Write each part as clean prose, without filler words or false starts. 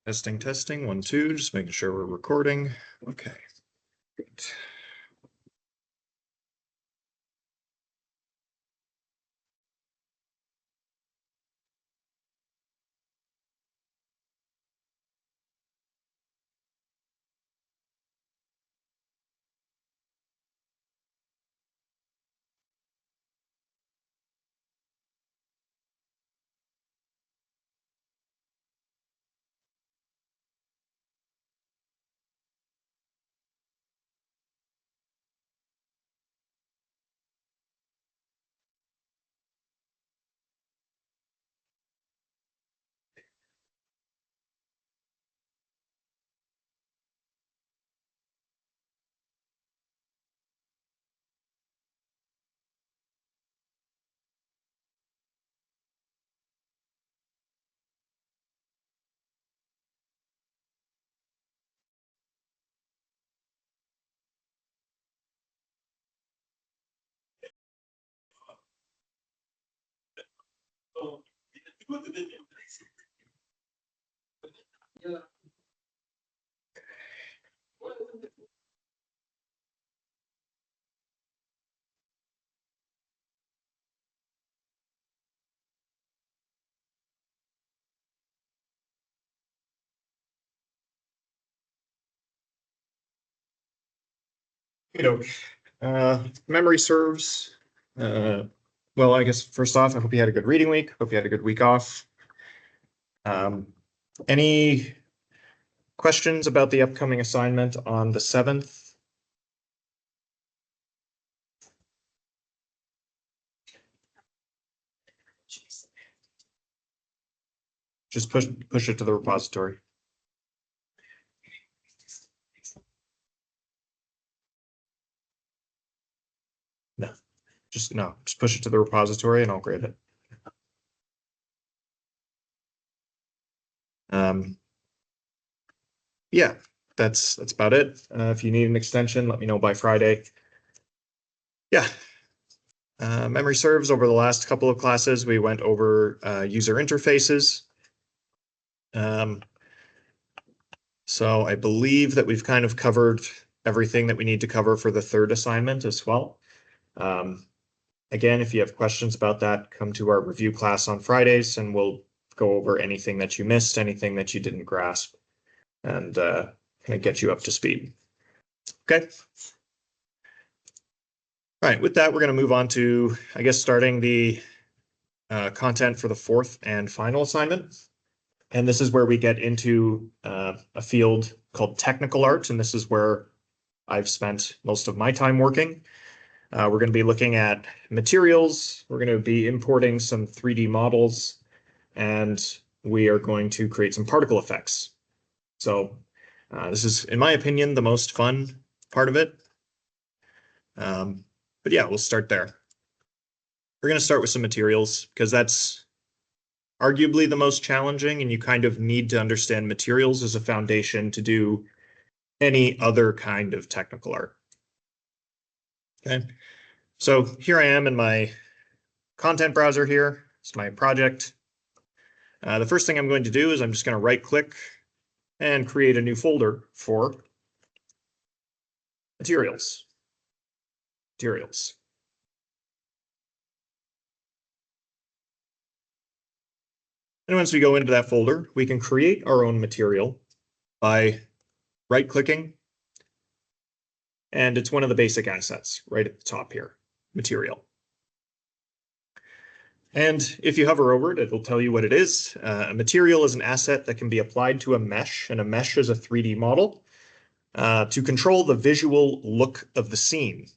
Testing, testing, 1, 2, just making sure we're recording. Okay, great. You know, memory serves. Well, I guess first off, I hope you had a good reading week. Hope you had a good week off. Any questions about the upcoming assignment on the 7th? Just push it to the repository. No, just push it to the repository and I'll grade it. Yeah, that's about it. If you need an extension, let me know by Friday. Yeah. Memory serves, over the last couple of classes, we went over user interfaces. So I believe that we've kind of covered everything that we need to cover for the third assignment as well. Again, if you have questions about that, come to our review class on Fridays and we'll go over anything that you missed, anything that you didn't grasp, and kind of get you up to speed. Okay. All right, with that, we're going to move on to, I guess, starting the content for the fourth and final assignment. And this is where we get into a field called technical art, and this is where I've spent most of my time working. We're going to be looking at materials, we're going to be importing some 3D models, and we are going to create some particle effects. So this is, in my opinion, the most fun part of it. But yeah, we'll start there. We're going to start with some materials because that's arguably the most challenging, and you kind of need to understand materials as a foundation to do any other kind of technical art. Okay, so here I am in my content browser here. It's my project. The first thing I'm going to do is I'm just going to right click and create a new folder for materials. Materials. And once we go into that folder, we can create our own material by right-clicking, and it's one of the basic assets right at the top here, material. And if you hover over it, it will tell you what it is. A material is an asset that can be applied to a mesh, and a mesh is a 3D model to control the visual look of the scene.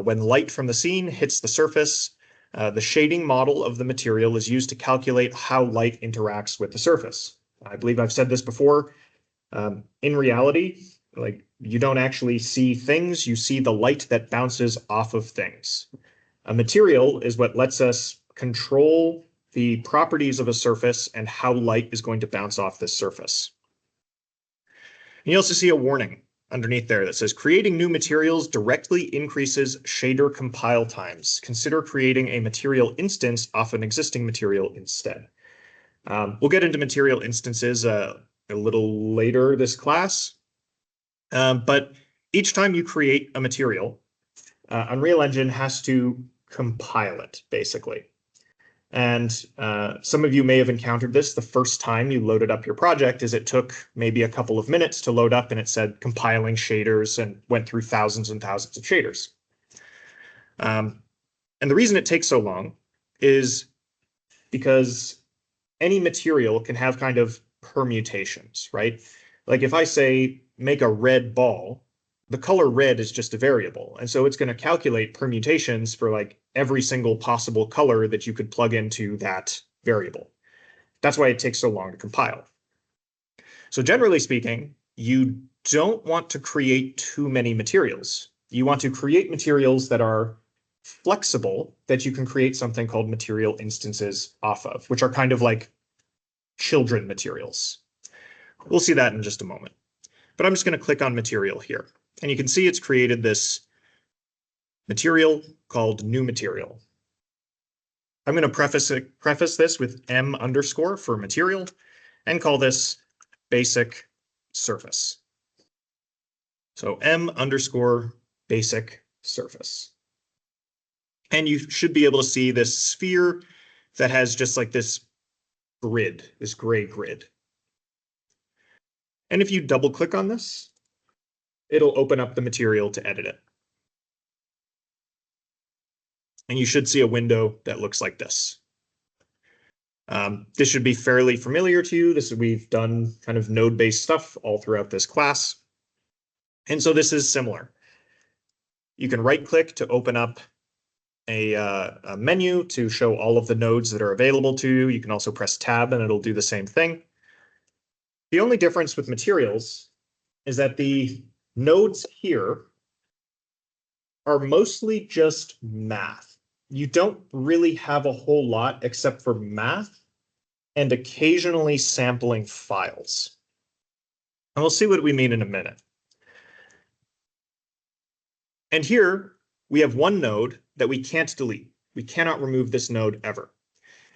When light from the scene hits the surface, the shading model of the material is used to calculate how light interacts with the surface. I believe I've said this before. In reality, like, you don't actually see things, you see the light that bounces off of things. A material is what lets us control the properties of a surface and how light is going to bounce off this surface. And you also see a warning underneath there that says creating new materials directly increases shader compile times. Consider creating a material instance off an existing material instead. We'll get into material instances a little later this class. But each time you create a material, Unreal Engine has to compile it, basically. And some of you may have encountered this the first time you loaded up your project, is it took maybe a couple of minutes to load up and it said compiling shaders and went through thousands and thousands of shaders. And the reason it takes so long is because any material can have kind of permutations, right? Like if I say make a red ball, the color red is just a variable. And so it's going to calculate permutations for like every single possible color that you could plug into that variable. That's why it takes so long to compile. So generally speaking, you don't want to create too many materials. You want to create materials that are flexible, that you can create something called material instances off of, which are kind of like children materials. We'll see that in just a moment. But I'm just going to click on material here. And you can see it's created this material called new material. I'm going to preface this with M underscore for material and call this basic surface. So M underscore basic surface. And you should be able to see this sphere that has just like this grid, this gray grid. And if you double click on this, it'll open up the material to edit it. And you should see a window that looks like this. This should be fairly familiar to you. We've done kind of node-based stuff all throughout this class. And so this is similar. You can right-click to open up a menu to show all of the nodes that are available to you. You can also press tab and it'll do the same thing. The only difference with materials is that the nodes here are mostly just math. You don't really have a whole lot except for math and occasionally sampling files. And we'll see what we mean in a minute. And here we have one node that we can't delete. We cannot remove this node ever.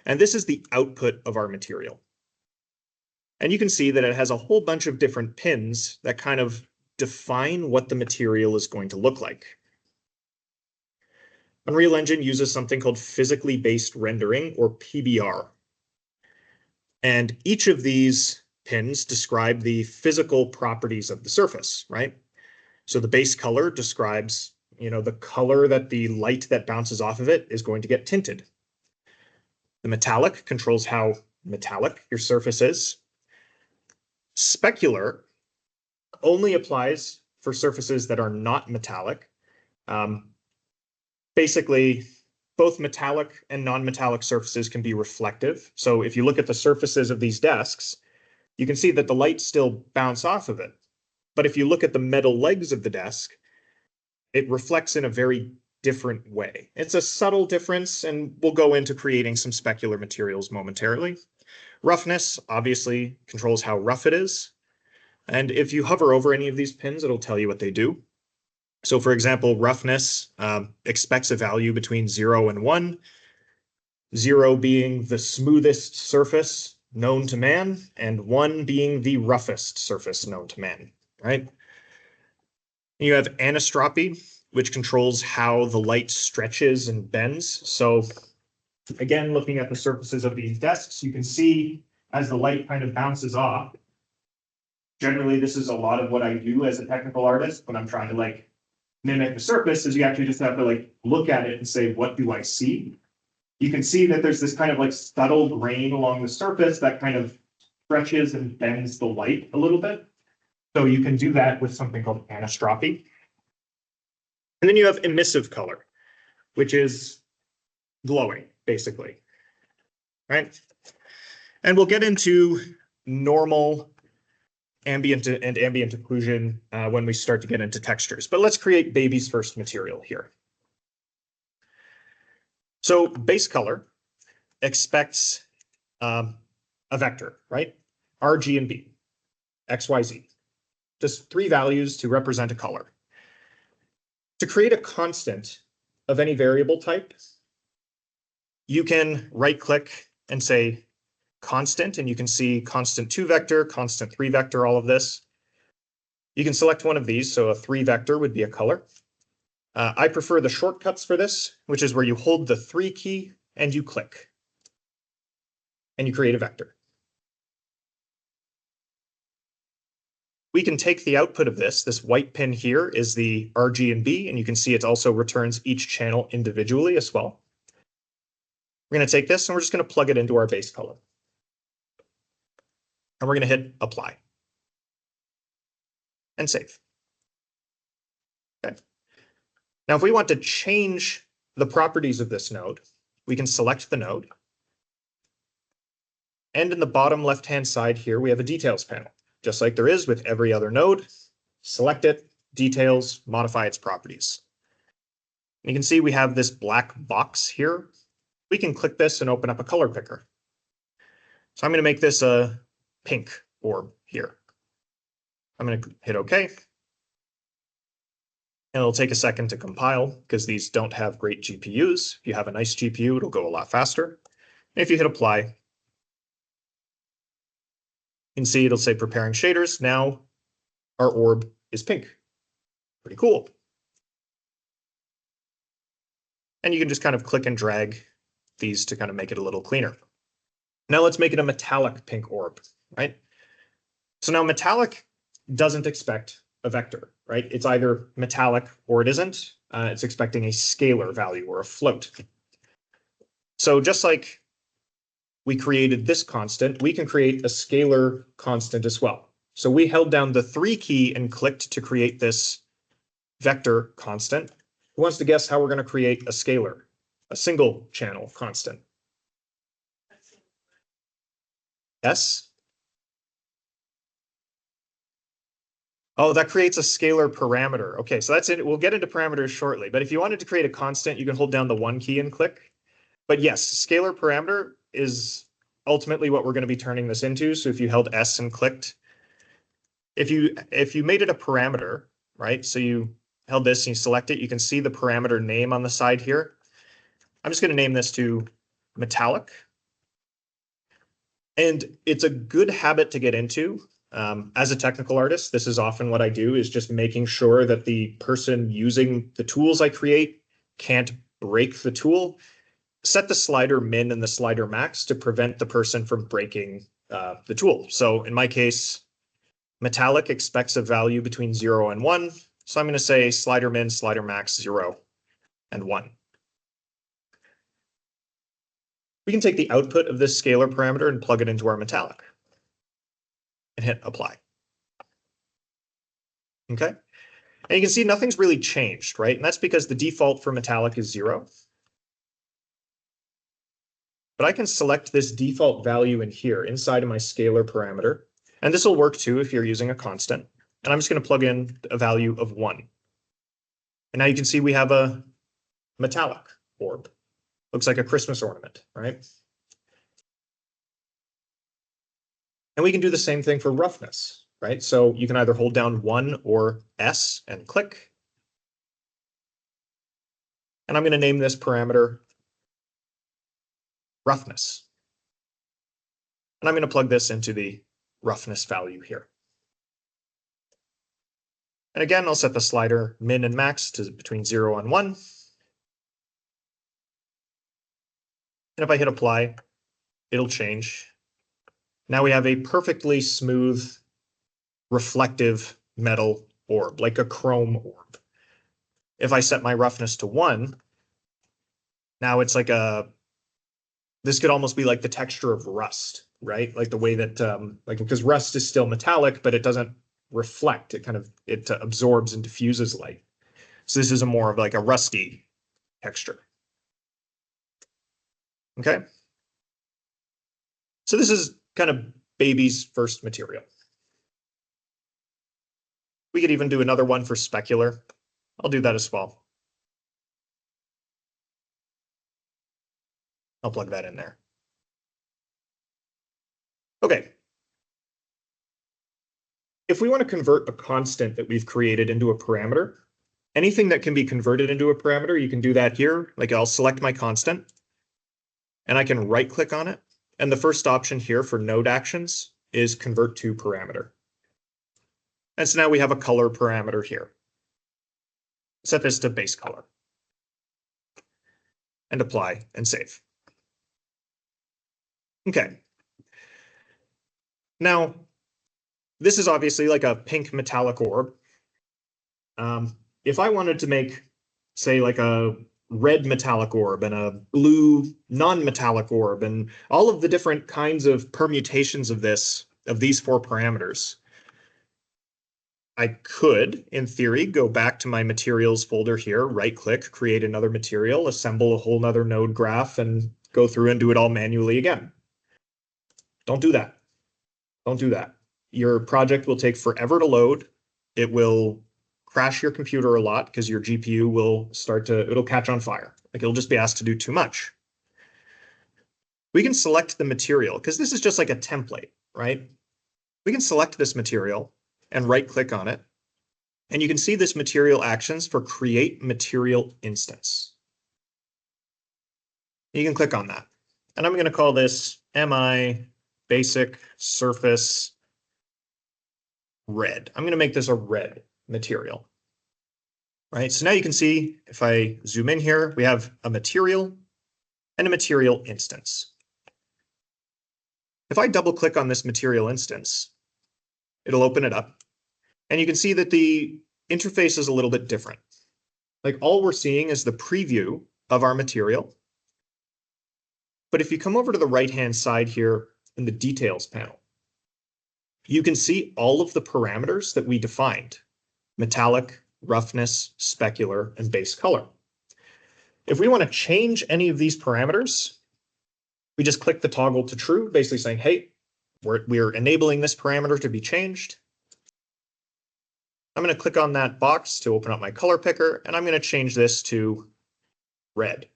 And this is the output of our material. And you can see that it has a whole bunch of different pins that kind of define what the material is going to look like. Unreal Engine uses something called physically based rendering, or PBR. And each of these pins describe the physical properties of the surface, right? So the base color describes, the color that the light that bounces off of it is going to get tinted. The metallic controls how metallic your surface is. Specular only applies for surfaces that are not metallic. Basically, both metallic and non-metallic surfaces can be reflective. So if you look at the surfaces of these desks, you can see that the light still bounces off of it. But if you look at the metal legs of the desk, it reflects in a very different way. It's a subtle difference, and we'll go into creating some specular materials momentarily. Roughness obviously controls how rough it is. And if you hover over any of these pins, it'll tell you what they do. So for example, roughness expects a value between 0 and 1, 0 being the smoothest surface known to man, and 1 being the roughest surface known to man, right? You have anisotropy, which controls how the light stretches and bends. So again, looking at the surfaces of these desks, you can see as the light kind of bounces off. Generally, this is a lot of what I do as a technical artist when I'm trying to mimic the surface, is you actually just have to look at it and say, what do I see? You can see that there's this kind of subtle grain along the surface that kind of stretches and bends the light a little bit. So you can do that with something called anisotropy. And then you have emissive color, which is glowing, basically, right? And we'll get into normal ambient and ambient occlusion when we start to get into textures. But let's create baby's first material here. So base color expects a vector, right? R, G, and B, X, Y, Z. Just 3 values to represent a color. To create a constant of any variable type, you can right-click and say constant, and you can see constant 2 vector, constant 3 vector, all of this. You can select one of these, so a 3 vector would be a color. I prefer the shortcuts for this, which is where you hold the 3 key and you click, and you create a vector. We can take the output of this white pin here is the RGB, and you can see it also returns each channel individually as well. We're going to take this and we're just going to plug it into our base color. And we're going to hit apply and save. Okay. Now, if we want to change the properties of this node, we can select the node. And in the bottom left-hand side here, we have a details panel, just like there is with every other node. Select it, details, modify its properties. And you can see we have this black box here. We can click this and open up a color picker. So I'm going to make this a pink orb here. I'm going to hit OK. And it'll take a second to compile because these don't have great GPUs. If you have a nice GPU, it'll go a lot faster. And if you hit apply, you can see it'll say preparing shaders. Now our orb is pink. Pretty cool. And you can just kind of click and drag these to kind of make it a little cleaner. Now let's make it a metallic pink orb, right? So now metallic doesn't expect a vector, right? It's either metallic or it isn't. It's expecting a scalar value or a float. So just like we created this constant, we can create a scalar constant as well. So we held down the 3 key and clicked to create this vector constant. Who wants to guess how we're going to create a scalar, a single channel constant? S? Oh, that creates a scalar parameter. Okay, so that's it. We'll get into parameters shortly. But if you wanted to create a constant, you can hold down the 1 key and click. But yes, scalar parameter is ultimately what we're going to be turning this into. So if you held S and clicked, if you made it a parameter, right? So you held this and you select it, you can see the parameter name on the side here. I'm just going to name this to metallic. And it's a good habit to get into. As a technical artist, this is often what I do, is just making sure that the person using the tools I create can't break the tool. Set the slider min and the slider max to prevent the person from breaking the tool. So in my case, metallic expects a value between 0 and 1. So I'm going to say slider min, slider max, 0 and 1. We can take the output of this scalar parameter and plug it into our metallic and hit apply. Okay. And you can see nothing's really changed, right? And that's because the default for metallic is 0. But I can select this default value in here inside of my scalar parameter. And this will work too if you're using a constant. And I'm just going to plug in a value of 1. And now you can see we have a metallic orb. Looks like a Christmas ornament, right? And we can do the same thing for roughness, right? So you can either hold down 1 or S and click. And I'm going to name this parameter roughness. And I'm going to plug this into the roughness value here. And again, I'll set the slider min and max to between 0 and 1. And if I hit apply, it'll change. Now we have a perfectly smooth, reflective metal orb, like a chrome orb. If I set my roughness to 1, now it's like this could almost be like the texture of rust, right? Like the way that, because rust is still metallic, but it doesn't reflect. It absorbs and diffuses light. So this is more of like a rusty texture. Okay. So this is kind of baby's first material. We could even do another one for specular. I'll do that as well. I'll plug that in there. Okay. If we want to convert a constant that we've created into a parameter, anything that can be converted into a parameter, you can do that here. Like I'll select my constant and I can right click on it And the first option here for node actions is convert to parameter. And so now we have a color parameter here. Set this to base color. And apply and save. Okay. Now, this is obviously like a pink metallic orb. If I wanted to make, say, like a red metallic orb and a blue non-metallic orb and all of the different kinds of permutations of these four parameters, I could, in theory, go back to my materials folder here, right-click, create another material, assemble a whole nother node graph, and go through and do it all manually again. Don't do that. Don't do that. Your project will take forever to load. It will crash your computer a lot because your GPU will it'll catch on fire. Like it'll just be asked to do too much. We can select the material because this is just like a template, right? We can select this material and right-click on it. And you can see this material actions for create material instance. You can click on that. And I'm going to call this MI basic surface red. I'm going to make this a red material. Right, so now you can see if I zoom in here, we have a material and a material instance. If I double click on this material instance, it'll open it up. And you can see that the interface is a little bit different. Like all we're seeing is the preview of our material. But if you come over to the right-hand side here in the details panel, you can see all of the parameters that we defined: metallic, roughness, specular, and base color. If we want to change any of these parameters, we just click the toggle to true, basically saying, hey, we're enabling this parameter to be changed. I'm going to click on that box to open up my color picker, and I'm going to change this to red.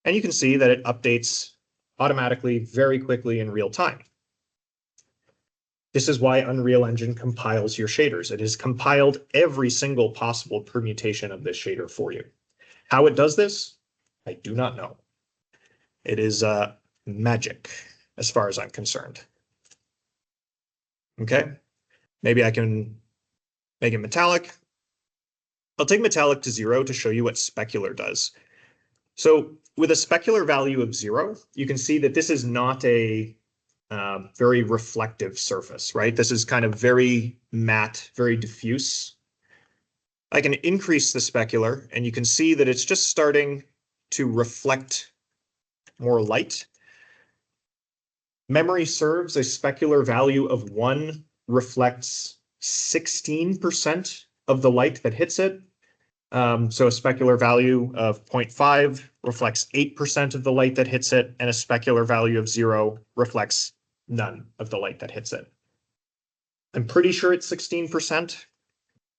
And you can see that it updates automatically very quickly in real time. This is why Unreal Engine compiles your shaders. It has compiled every single possible permutation of this shader for you. How it does this, I do not know. It is magic, as far as I'm concerned. Okay, maybe I can make it metallic. I'll take metallic to 0 to show you what specular does. So with a specular value of 0, you can see that this is not a very reflective surface, right? This is kind of very matte, very diffuse. I can increase the specular, and you can see that it's just starting to reflect more light. Memory serves, a specular value of 1 reflects 16% of the light that hits it. So a specular value of 0.5 reflects 8% of the light that hits it, and a specular value of 0 reflects none of the light that hits it. I'm pretty sure it's 16%.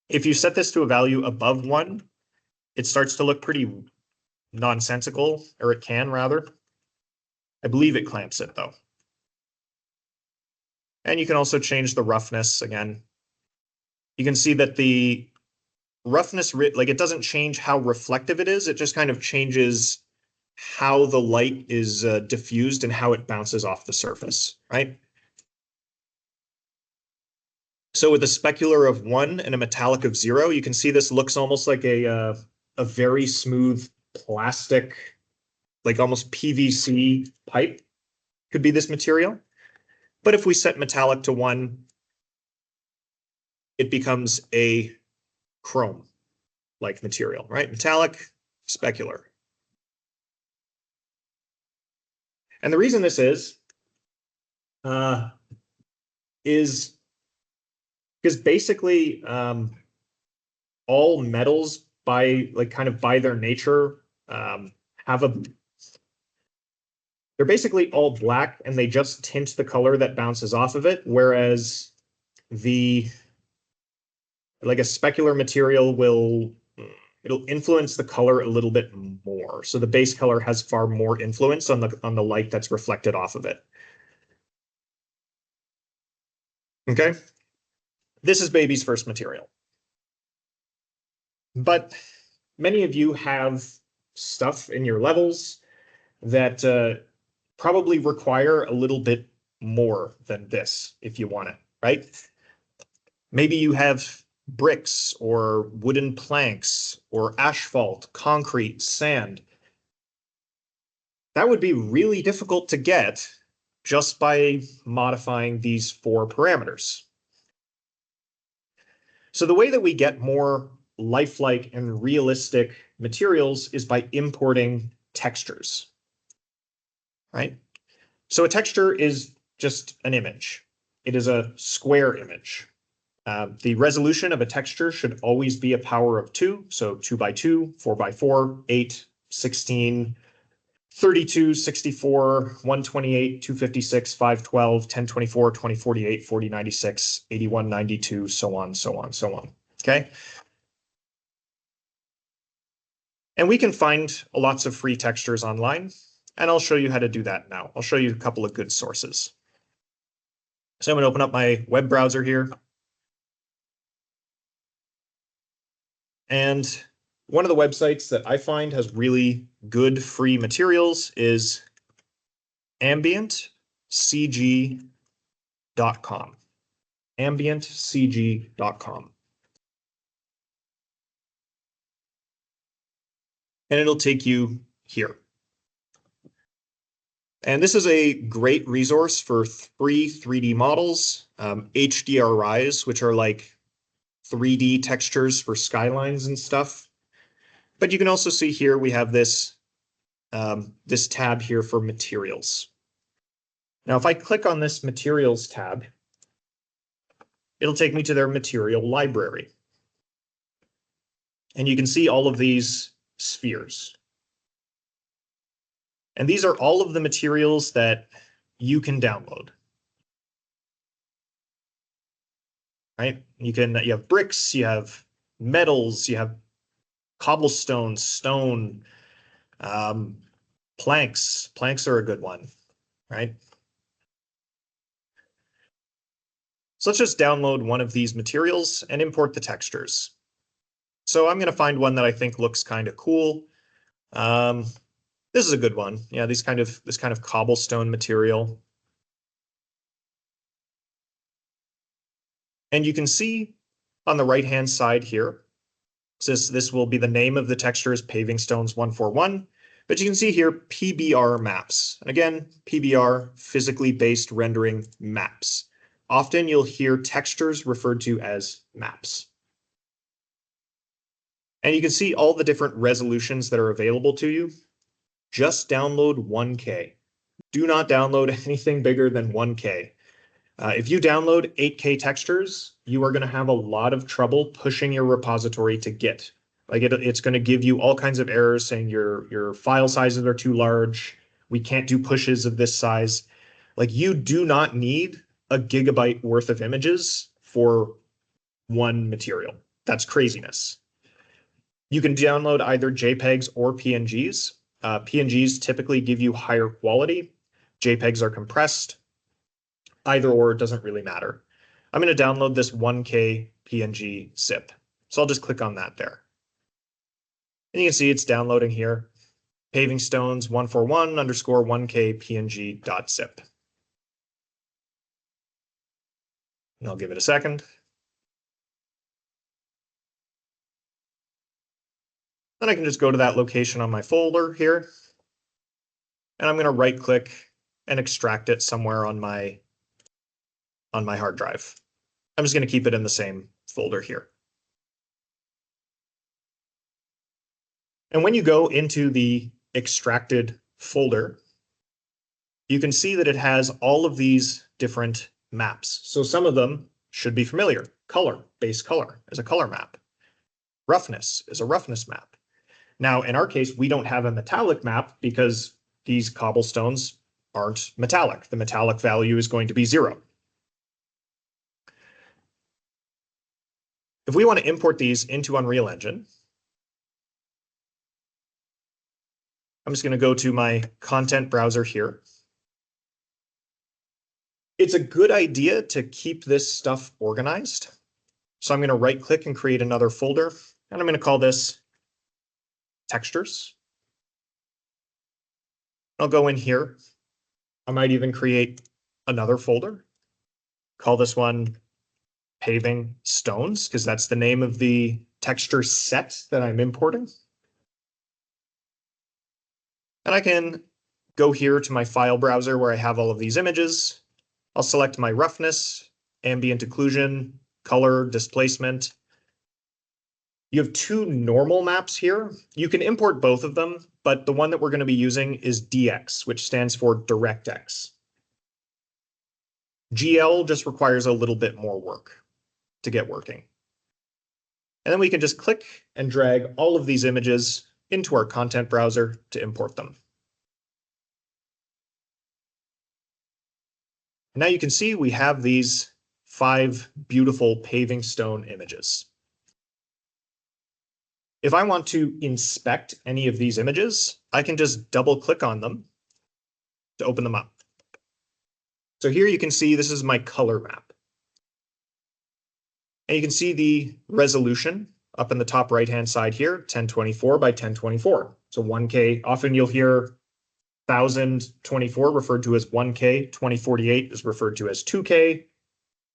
If you set this to a value above 1, it starts to look pretty nonsensical, or it can rather. I believe it clamps it though. And you can also change the roughness again. You can see that the roughness, like it doesn't change how reflective it is, it just kind of changes how the light is diffused and how it bounces off the surface, right? So with a specular of 1 and a metallic of 0, you can see this looks almost like a very smooth plastic, like almost PVC pipe could be this material. But if we set metallic to 1, it becomes a chrome-like material, right? Metallic, specular. And the reason this is because basically all metals by their nature they're basically all black, and they just tint the color that bounces off of it, whereas a specular material it'll influence the color a little bit more. So the base color has far more influence on the light that's reflected off of it. Okay, this is Baby's first material. But many of you have stuff in your levels that probably require a little bit more than this if you want it, right? Maybe you have bricks or wooden planks or asphalt, concrete, sand. That would be really difficult to get just by modifying these 4 parameters. So the way that we get more lifelike and realistic materials is by importing textures, right? So a texture is just an image. It is a square image. The resolution of a texture should always be a power of 2. So 2 by 2, 4 by 4, 8, 16, 32, 64, 128, 256, 512, 1024, 2048, 4096, 8192, so on, so on, so on. Okay. And we can find lots of free textures online, and I'll show you how to do that now. I'll show you a couple of good sources. So I'm going to open up my web browser here. And one of the websites that I find has really good free materials is ambientcg.com. ambientcg.com. And it'll take you here. And this is a great resource for free 3D models, HDRIs, which are like 3D textures for skylines and stuff. But you can also see here we have this, this tab here for materials. Now, if I click on this materials tab, it'll take me to their material library. And you can see all of these spheres. And these are all of the materials that you can download. Right? You have bricks, you have metals, you have cobblestone, stone, planks. Planks are a good one, right? So let's just download one of these materials and import the textures. So I'm going to find one that I think looks kind of cool. This is a good one. Yeah, this kind of cobblestone material. And you can see on the right-hand side here, this will be the name of the texture is Paving Stones 141. But you can see here PBR maps. And again, PBR, physically based rendering maps. Often you'll hear textures referred to as maps. And you can see all the different resolutions that are available to you. Just download 1K. Do not download anything bigger than 1K. If you download 8K textures, you are going to have a lot of trouble pushing your repository to Git. Like it's going to give you all kinds of errors saying your file sizes are too large. We can't do pushes of this size. Like you do not need a gigabyte worth of images for one material. That's craziness. You can download either JPEGs or PNGs. PNGs typically give you higher quality. JPEGs are compressed. Either or, it doesn't really matter. I'm going to download this 1K PNG zip. So I'll just click on that there. And you can see it's downloading here. Paving Stones 141 underscore 1K PNG.zip. And I'll give it a second. Then I can just go to that location on my folder here. And I'm going to right click and extract it somewhere on my hard drive. I'm just going to keep it in the same folder here. And when you go into the extracted folder, you can see that it has all of these different maps. So some of them should be familiar. Color, base color is a color map. Roughness is a roughness map. Now, in our case, we don't have a metallic map because these cobblestones aren't metallic. The metallic value is going to be 0. If we want to import these into Unreal Engine, I'm just going to go to my content browser here. It's a good idea to keep this stuff organized. So I'm going to right click and create another folder, and I'm going to call this textures. I'll go in here I might even create another folder. Call this one paving stones, because that's the name of the texture set that I'm importing. And I can go here to my file browser where I have all of these images. I'll select my roughness, ambient occlusion, color, displacement. You have two normal maps here. You can import both of them, but the one that we're going to be using is DX, which stands for DirectX. GL just requires a little bit more work to get working. And then we can just click and drag all of these images into our content browser to import them. Now you can see we have these 5 beautiful paving stone images. If I want to inspect any of these images, I can just double click on them to open them up. So here you can see this is my color map. And you can see the resolution up in the top right-hand side here, 1024 by 1024. So 1K, often you'll hear 1024 referred to as 1K, 2048 is referred to as 2K,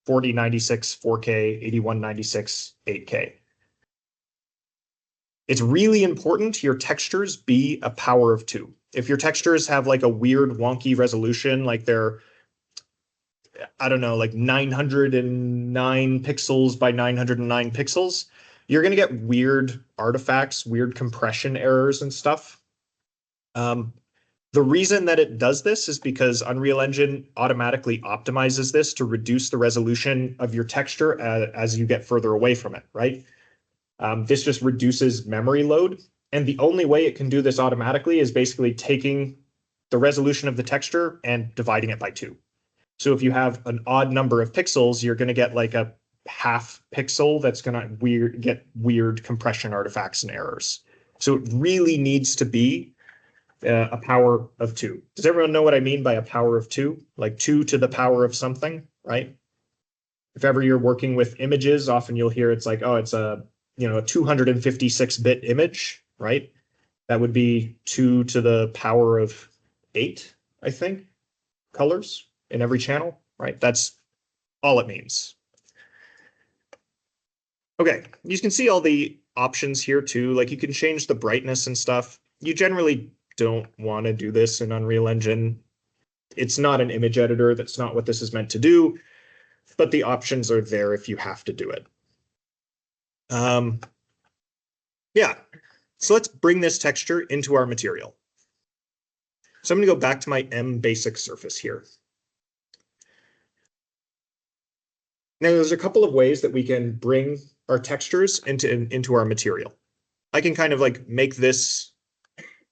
4096, 4K, 8196, 8K. It's really important your textures be a power of 2. If your textures have like a weird wonky resolution, like they're, I don't know, like 909 pixels by 909 pixels, you're going to get weird artifacts, weird compression errors and stuff. The reason that it does this is because Unreal Engine automatically optimizes this to reduce the resolution of your texture as you get further away from it, right? This just reduces memory load. And the only way it can do this automatically is basically taking the resolution of the texture and dividing it by 2. So if you have an odd number of pixels, you're going to get like a half pixel that's going to get weird compression artifacts and errors. So it really needs to be a power of 2. Does everyone know what I mean by a power of 2? Like 2 to the power of something, right? If ever you're working with images, often you'll hear it's like, oh, it's a 256-bit image, right? That would be 2 to the power of 8, I think, colors in every channel, right? That's all it means. Okay, you can see all the options here too. Like you can change the brightness and stuff. You generally don't want to do this in Unreal Engine. It's not an image editor. That's not what this is meant to do, but the options are there if you have to do it. Yeah, so let's bring this texture into our material. So I'm going to go back to my M-Basic surface here. Now there's a couple of ways that we can bring our textures into our material. I can kind of like make this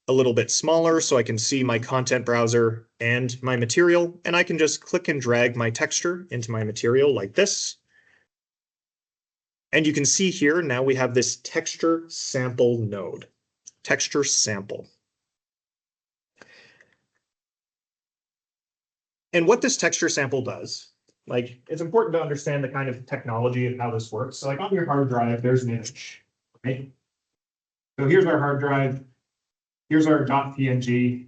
a little bit smaller so I can see my content browser and my material, and I can just click and drag my texture into my material like this. And you can see here, now we have this texture sample node, texture sample. And what this texture sample does, like it's important to understand the kind of technology of how this works. So like on your hard drive, there's an image, right? So here's our hard drive. Here's our .png.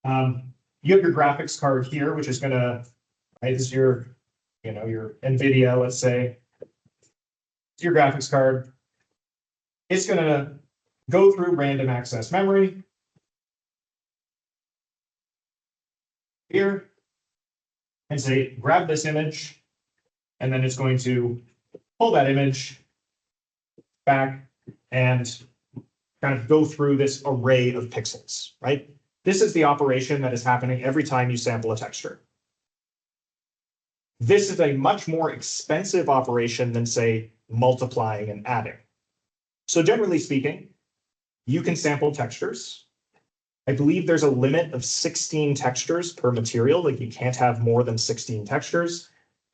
You have your graphics card here, which is gonna, right, this is your, your NVIDIA, let's say. It's your graphics card. It's gonna go through random access memory here and say, grab this image, and then it's going to pull that image back and kind of go through this array of pixels, right? This is the operation that is happening every time you sample a texture. This is a much more expensive operation than, say, multiplying and adding. So generally speaking, you can sample textures. I believe there's a limit of 16 textures per material, like you can't have more than 16 textures.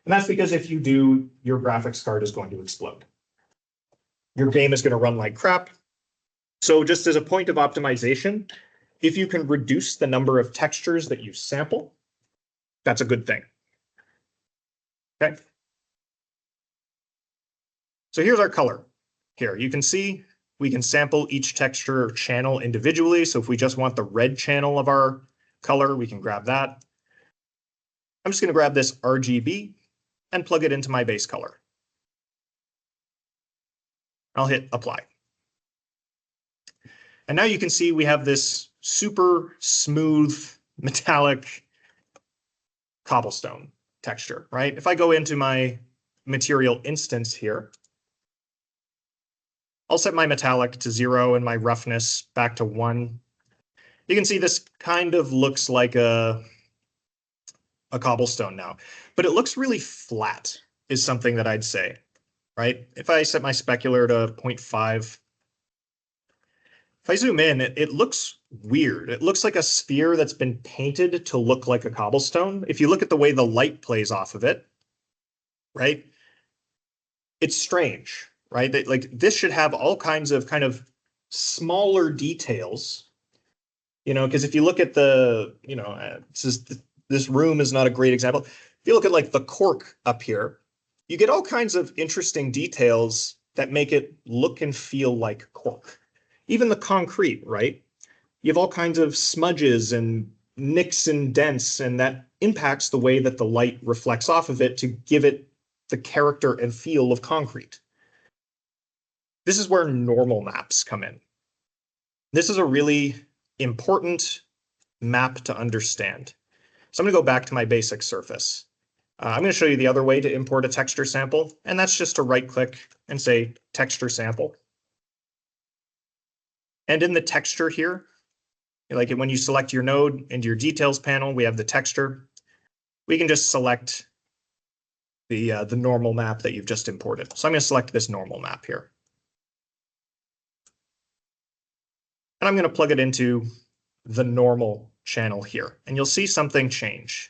And that's because if you do, your graphics card is going to explode. Your game is going to run like crap. So just as a point of optimization, if you can reduce the number of textures that you sample, that's a good thing. Okay. So here's our color. Here, you can see we can sample each texture channel individually. So if we just want the red channel of our color, we can grab that. I'm just going to grab this RGB and plug it into my base color. I'll hit apply. And now you can see we have this super smooth metallic cobblestone texture, right? If I go into my material instance here, I'll set my metallic to 0 and my roughness back to 1. You can see this kind of looks like a cobblestone now, but it looks really flat is something that I'd say, right? If I set my specular to 0.5, if I zoom in, it looks weird. It looks like a sphere that's been painted to look like a cobblestone. If you look at the way the light plays off of it, right? It's strange, right? Like this should have all kinds of kind of smaller details, you know, because if you look at the, you know, this room is not a great example. If you look at like the cork up here, you get all kinds of interesting details that make it look and feel like cork. Even the concrete, right? You have all kinds of smudges and nicks and dents, and that impacts the way that the light reflects off of it to give it the character and feel of concrete. This is where normal maps come in. This is a really important map to understand. So I'm going to go back to my basic surface. I'm going to show you the other way to import a texture sample, and that's just to right-click and say texture sample. And in the texture here, like when you select your node into your details panel, we have the texture. We can just select the normal map that you've just imported. So I'm going to select this normal map here. And I'm going to plug it into the normal channel here, and you'll see something change.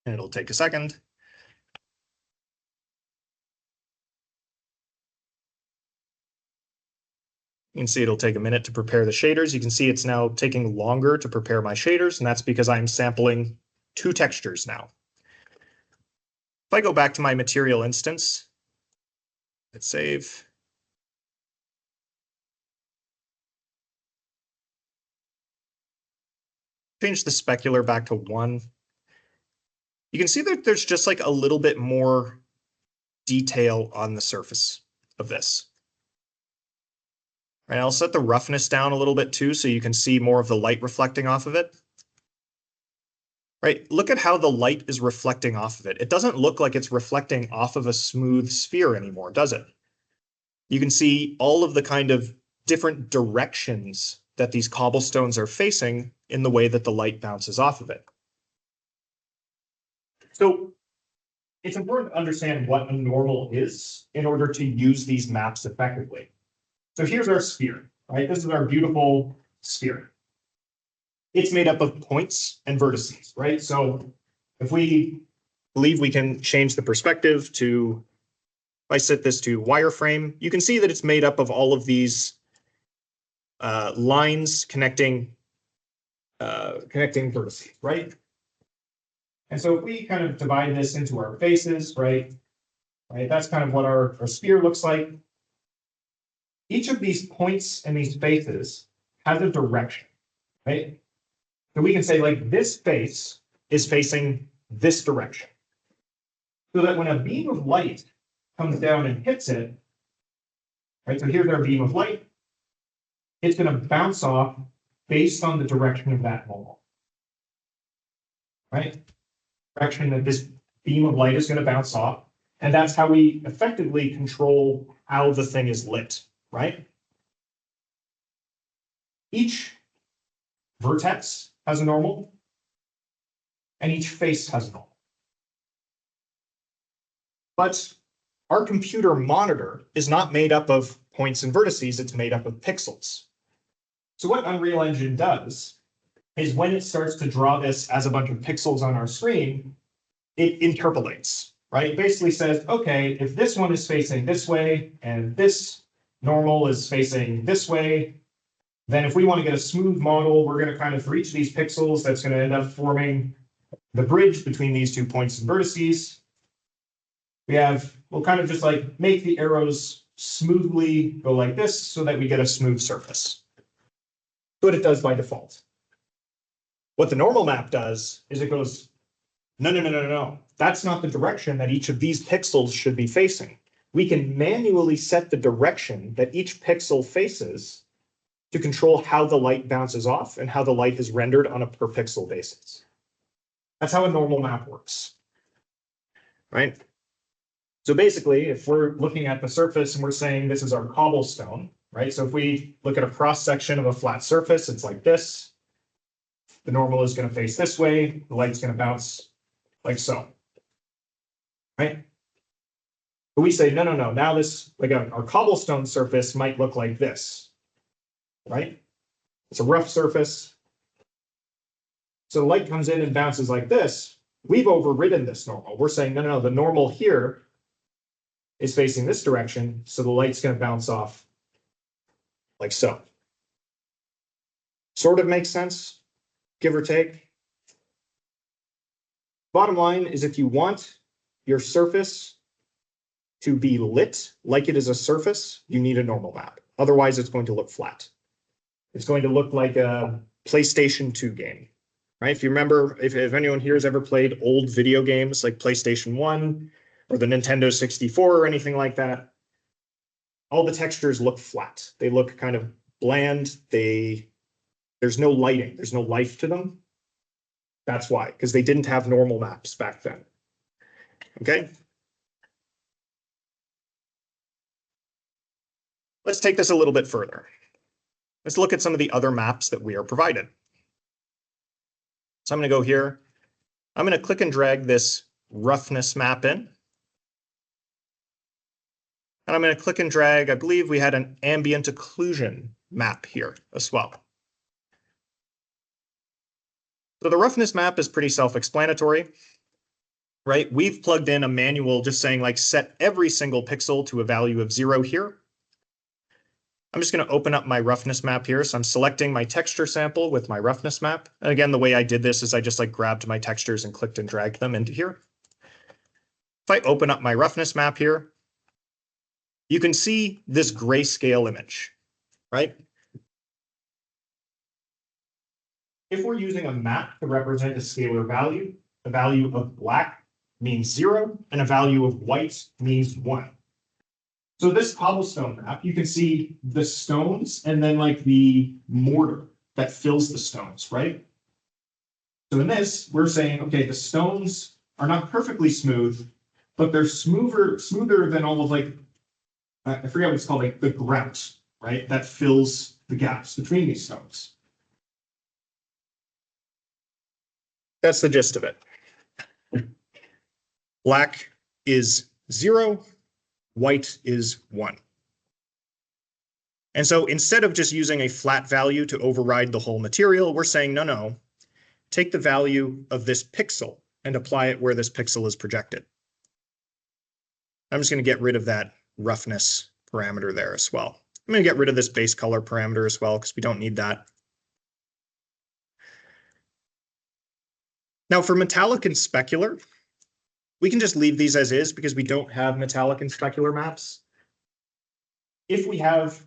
And it'll take a second. You can see it'll take a minute to prepare the shaders. You can see it's now taking longer to prepare my shaders, and that's because I'm sampling 2 textures now. If I go back to my material instance, hit save. Change the specular back to 1. You can see that there's just like a little bit more detail on the surface of this. Right, I'll set the roughness down a little bit too, so you can see more of the light reflecting off of it. Right, look at how the light is reflecting off of it. It doesn't look like it's reflecting off of a smooth sphere anymore, does it? You can see all of the kind of different directions that these cobblestones are facing in the way that the light bounces off of it. So it's important to understand what a normal is in order to use these maps effectively. So here's our sphere, right? This is our beautiful sphere. It's made up of points and vertices, right? So if we believe we can change the perspective to, if I set this to wireframe, you can see that it's made up of all of these lines connecting vertices, right? And so if we kind of divide this into our faces, right, that's kind of what our sphere looks like. Each of these points and these faces has a direction, right? So we can say like this face is facing this direction. So that when a beam of light comes down and hits it, right? So here's our beam of light. It's going to bounce off based on the direction of that normal, right? Direction that this beam of light is going to bounce off. And that's how we effectively control how the thing is lit, right? Each vertex has a normal, and each face has a normal. But our computer monitor is not made up of points and vertices, it's made up of pixels. So what Unreal Engine does is when it starts to draw this as a bunch of pixels on our screen, it interpolates, right? It basically says, okay, if this one is facing this way and this normal is facing this way, then if we want to get a smooth model, we're going to kind of, for each of these pixels, that's going to end up forming the bridge between these 2 points and vertices. We'll kind of just like make the arrows smoothly go like this so that we get a smooth surface. That's what it does by default. What the normal map does is it goes, no. That's not the direction that each of these pixels should be facing. We can manually set the direction that each pixel faces to control how the light bounces off and how the light is rendered on a per pixel basis. That's how a normal map works, right? So basically, if we're looking at the surface and we're saying this is our cobblestone, right? So if we look at a cross section of a flat surface, it's like this. The normal is going to face this way. The light's going to bounce like so, right? But we say, no. Now this, like our cobblestone surface might look like this, right? It's a rough surface. So the light comes in and bounces like this. We've overridden this normal. We're saying, no, the normal here is facing this direction, so the light's going to bounce off like so. Sort of makes sense, give or take. Bottom line is if you want your surface to be lit like it is a surface, you need a normal map. Otherwise, it's going to look flat. It's going to look like a PlayStation 2 game, right? If you remember, if anyone here has ever played old video games like PlayStation 1 or the Nintendo 64 or anything like that, all the textures look flat. They look kind of bland. There's no lighting. There's no life to them. That's why, because they didn't have normal maps back then. Okay. Let's take this a little bit further. Let's look at some of the other maps that we are provided. So I'm going to go here. I'm going to click and drag this roughness map in. And I'm going to click and drag, I believe we had an ambient occlusion map here as well. So the roughness map is pretty self-explanatory, right? We've plugged in a manual just saying like set every single pixel to a value of 0 here. I'm just going to open up my roughness map here. So I'm selecting my texture sample with my roughness map. And again, the way I did this is I just like grabbed my textures and clicked and dragged them into here. If I open up my roughness map here, you can see this grayscale image, right? If we're using a map to represent a scalar value, a value of black means 0 and a value of white means 1. So this cobblestone map, you can see the stones and then like the mortar that fills the stones, right? So in this, we're saying, okay, the stones are not perfectly smooth, but they're smoother than all of like, I forget what it's called, like the grout, right? That fills the gaps between these stones. That's the gist of it. Black is 0, white is 1. And so instead of just using a flat value to override the whole material, we're saying, no, take the value of this pixel and apply it where this pixel is projected. I'm just going to get rid of that roughness parameter there as well. I'm going to get rid of this base color parameter as well because we don't need that. Now for metallic and specular, we can just leave these as is because we don't have metallic and specular maps. If we have,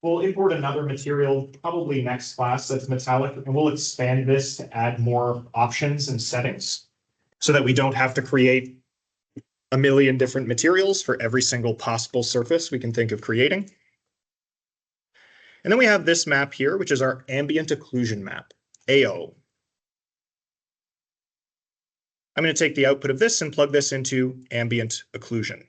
we'll import another material, probably next class that's metallic, and we'll expand this to add more options and settings so that we don't have to create a million different materials for every single possible surface we can think of creating. And then we have this map here, which is our ambient occlusion map, AO. I'm going to take the output of this and plug this into ambient occlusion.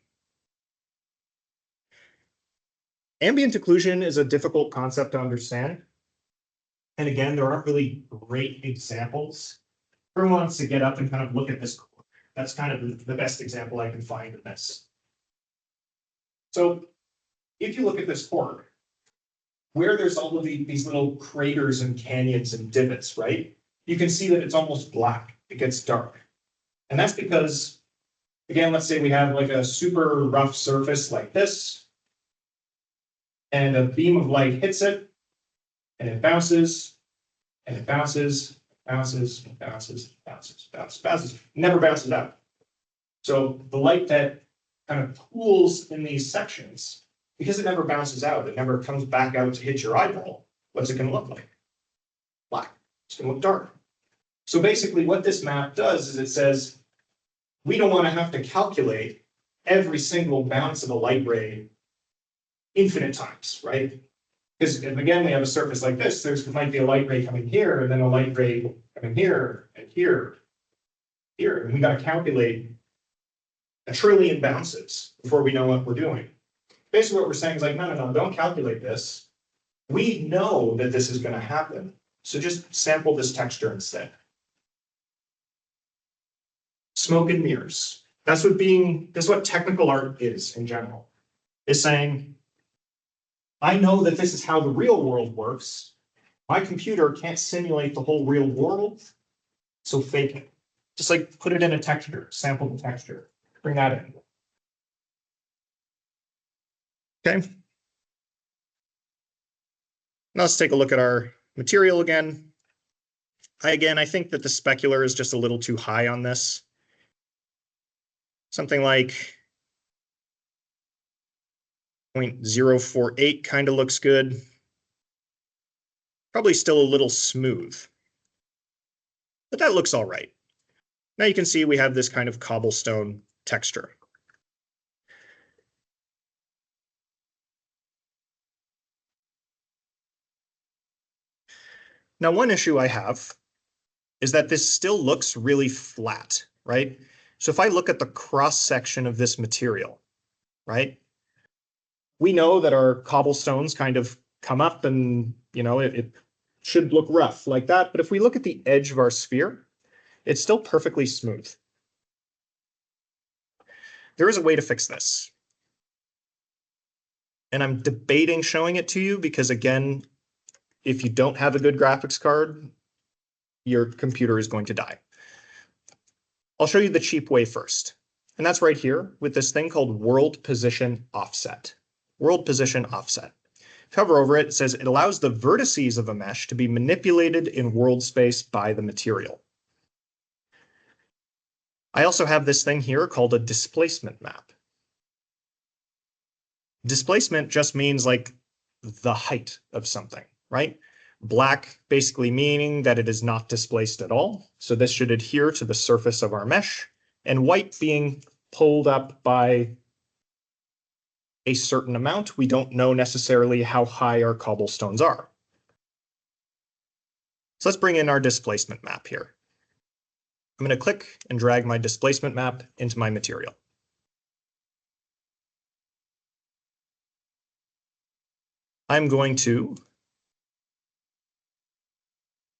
Ambient occlusion is a difficult concept to understand. And again, there aren't really great examples. Everyone wants to get up and kind of look at this. That's kind of the best example I can find in this. So if you look at this corner, where there's all of these little craters and canyons and divots, right? You can see that it's almost black. It gets dark. And that's because, again, let's say we have like a super rough surface like this, and a beam of light hits it, and it bounces, and it bounces, bounces, bounces, bounces, bounces, bounces, never bounces out. So the light that kind of pools in these sections because it never bounces out, it never comes back out to hit your eyeball, what's it going to look like? Black. It's going to look dark. So basically what this map does is it says, we don't want to have to calculate every single bounce of a light ray infinite times, right? Because again, we have a surface like this, there might be a light ray coming here, and then a light ray coming here, and here, here, and we got to calculate 1 trillion bounces before we know what we're doing. Basically what we're saying is like, no, don't calculate this. We know that this is going to happen, so just sample this texture instead. Smoke and mirrors. That's what technical art is in general. Is saying, I know that this is how the real world works. My computer can't simulate the whole real world, so fake it. Just like put it in a texture, sample the texture, bring that in. Okay. Now let's take a look at our material again. I think that the specular is just a little too high on this. Something like 0.048 kind of looks good. Probably still a little smooth, but that looks all right. Now you can see we have this kind of cobblestone texture. Now, one issue I have is that this still looks really flat, right? So if I look at the cross section of this material, right? We know that our cobblestones kind of come up and, it should look rough like that. But if we look at the edge of our sphere, it's still perfectly smooth. There is a way to fix this. And I'm debating showing it to you because, again, if you don't have a good graphics card, your computer is going to die. I'll show you the cheap way first. And that's right here with this thing called World Position Offset. World Position Offset. If you hover over it, it says it allows the vertices of a mesh to be manipulated in world space by the material. I also have this thing here called a displacement map. Displacement just means like the height of something, right? Black basically meaning that it is not displaced at all. So this should adhere to the surface of our mesh, and white being pulled up by a certain amount. We don't know necessarily how high our cobblestones are. So let's bring in our displacement map here. I'm going to click and drag my displacement map into my material. I'm going to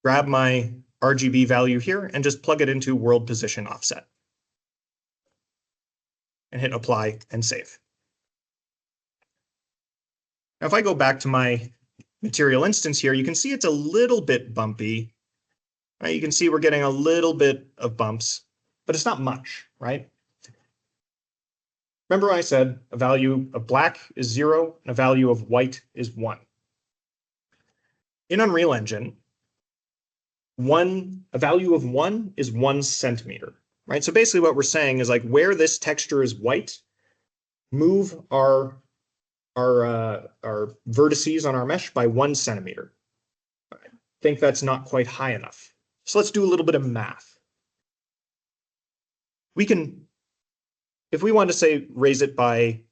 grab my RGB value here and just plug it into World Position Offset. And hit apply and save. Now, if I go back to my material instance here, you can see it's a little bit bumpy. Right? You can see we're getting a little bit of bumps, but it's not much, right? Remember I said a value of black is 0 and a value of white is 1. In Unreal Engine, a value of 1 is 1 centimeter, right? So basically what we're saying is like where this texture is white, move our vertices on our mesh by 1 centimeter. I think that's not quite high enough. So let's do a little bit of math. We can, if we want to say raise it by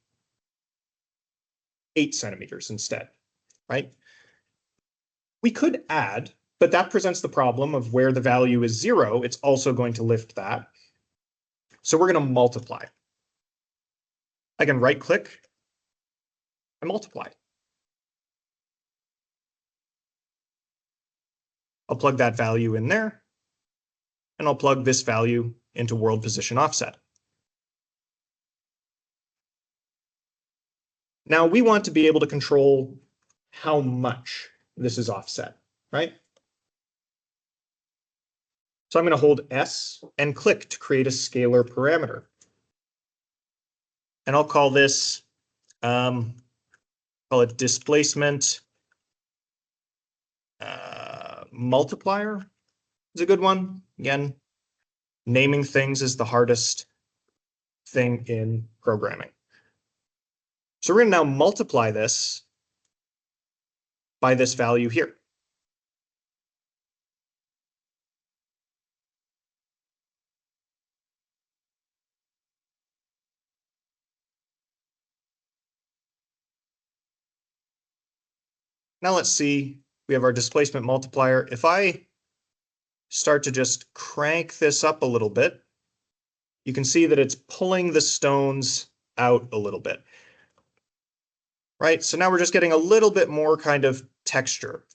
8 centimeters instead, right? We could add, but that presents the problem of where the value is 0, it's also going to lift that. So we're going to multiply. I can right click and multiply. I'll plug that value in there, and I'll plug this value into World Position Offset. Now we want to be able to control how much this is offset, right? So I'm going to hold S and click to create a scalar parameter. And I'll call this, call it displacement multiplier is a good one. Again, naming things is the hardest thing in programming. So we're going to now multiply this by this value here. Now let's see, we have our displacement multiplier. If I start to just crank this up a little bit, you can see that it's pulling the stones out a little bit. Right? So now we're just getting a little bit more kind of texture.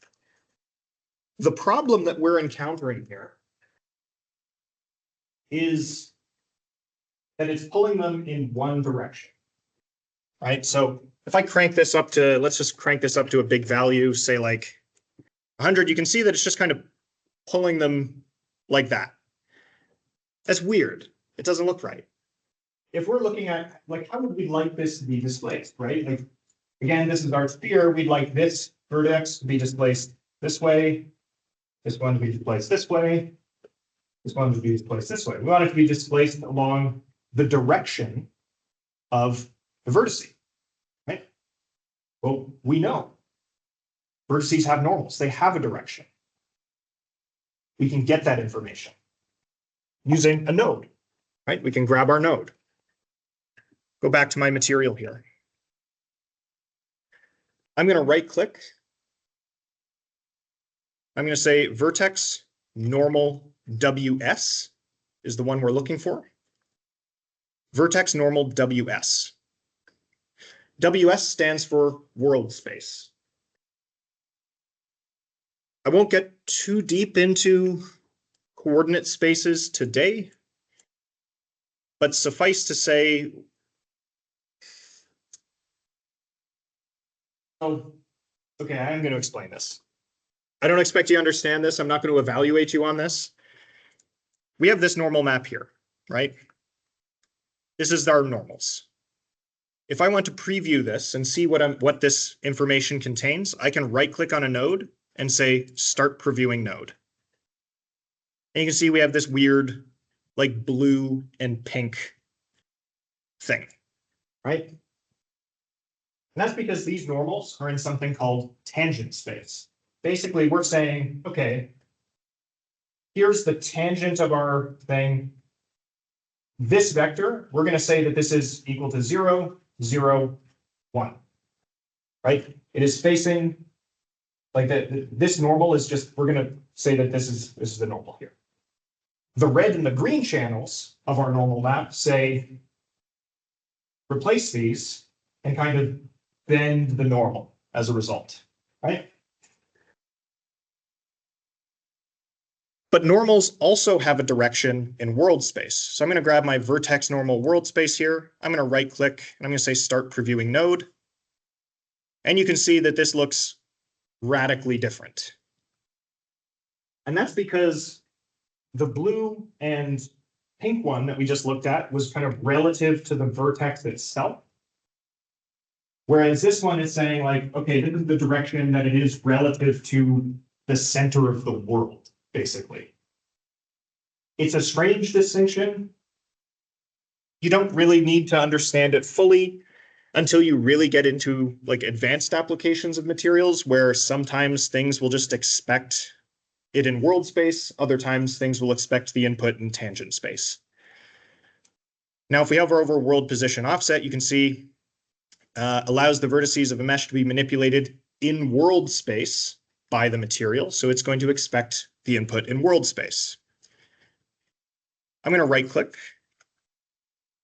The problem that we're encountering here is that it's pulling them in one direction. Right? So if I crank this up to, let's just crank this up to a big value, say like 100, you can see that it's just kind of pulling them like that. That's weird. It doesn't look right. If we're looking at, like, how would we like this to be displaced, right? Like, again, this is our sphere. We'd like this vertex to be displaced this way, this one to be displaced this way, this one to be displaced this way. We want it to be displaced along the direction of the vertices, right? Well, we know vertices have normals. They have a direction. We can get that information using a node, right? We can grab our node. Go back to my material here. I'm going to right click. I'm going to say vertex normal WS is the one we're looking for. Vertex normal WS. WS stands for world space. I won't get too deep into coordinate spaces today, but suffice to say, okay, I'm going to explain this. I don't expect you to understand this. I'm not going to evaluate you on this. We have this normal map here, right? This is our normals. If I want to preview this and see what this information contains, I can right-click on a node and say Start Previewing Node. And you can see we have this weird, like, blue and pink thing, right? And that's because these normals are in something called tangent space. Basically, we're saying, okay, here's the tangent of our thing. This vector, we're going to say that this is equal to 0, 0, 1, right? It is facing, like this normal is just, we're going to say that this is the normal here. The red and the green channels of our normal map say, replace these and kind of bend the normal as a result, right? But normals also have a direction in world space. So I'm going to grab my vertex normal world space here. I'm going to right click and I'm going to say Start Previewing Node. And you can see that this looks radically different. And that's because the blue and pink one that we just looked at was kind of relative to the vertex itself. Whereas this one is saying, like, okay, this is the direction that it is relative to the center of the world, basically. It's a strange distinction. You don't really need to understand it fully until you really get into, like, advanced applications of materials, where sometimes things will just expect it in world space, other times things will expect the input in tangent space. Now, if we hover over world position offset, you can see allows the vertices of a mesh to be manipulated in world space by the material. So it's going to expect the input in world space. I'm going to right click.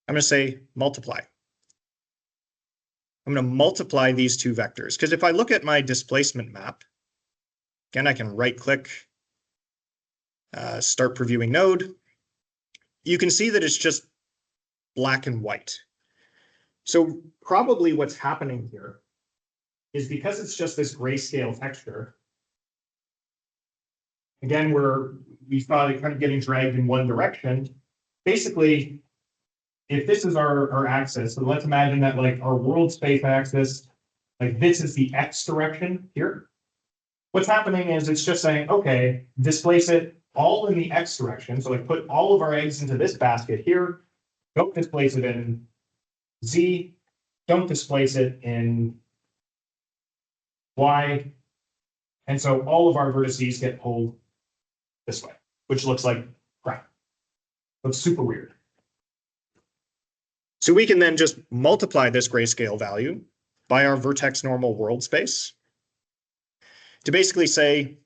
I'm going to say multiply. I'm going to multiply these two vectors, because if I look at my displacement map, again, I can right click, Start Previewing Node. You can see that it's just black and white. So probably what's happening here is because it's just this grayscale texture. Again, we saw it kind of getting dragged in one direction. Basically, if this is our axis, so let's imagine that, like, our world space axis, like, this is the X direction here. What's happening is it's just saying, okay, displace it all in the X direction. So, like, put all of our eggs into this basket here. Don't displace it in Z. don't displace it in Y. And so all of our vertices get pulled this way, which looks like crap. Looks super weird. So we can then just multiply this grayscale value by our vertex normal world space to basically say,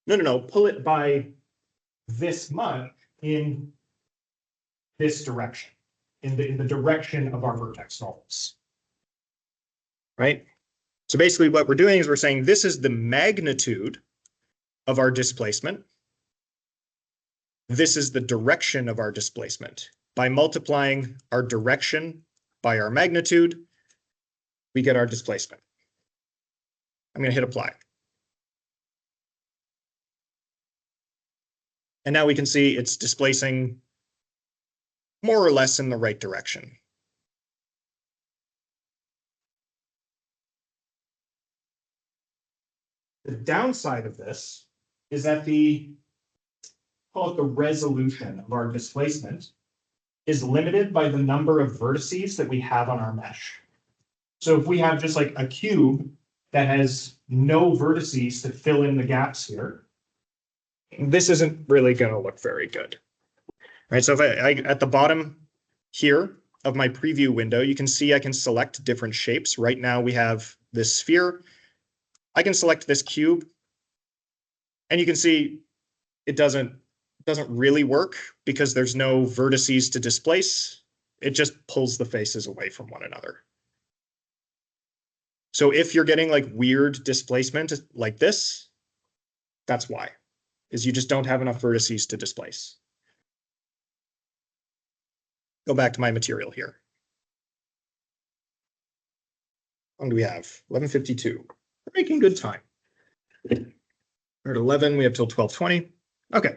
no, pull it by this much in this direction, in the direction of our vertex normals, right? So basically what we're doing is we're saying this is the magnitude of our displacement. This is the direction of our displacement. By multiplying our direction by our magnitude, we get our displacement. I'm going to hit apply. And now we can see it's displacing more or less in the right direction. The downside of this is that call it the resolution of our displacement is limited by the number of vertices that we have on our mesh. So if we have just like a cube that has no vertices to fill in the gaps here, this isn't really going to look very good. Right, so if I at the bottom here of my preview window, you can see I can select different shapes. Right now we have this sphere. I can select this cube, and you can see it doesn't really work because there's no vertices to displace. It just pulls the faces away from one another. So if you're getting like weird displacement like this, that's why, is you just don't have enough vertices to displace. Go back to my material here. How long do we have? 11:52. We're making good time. We're at 11, we have till 12:20. Okay.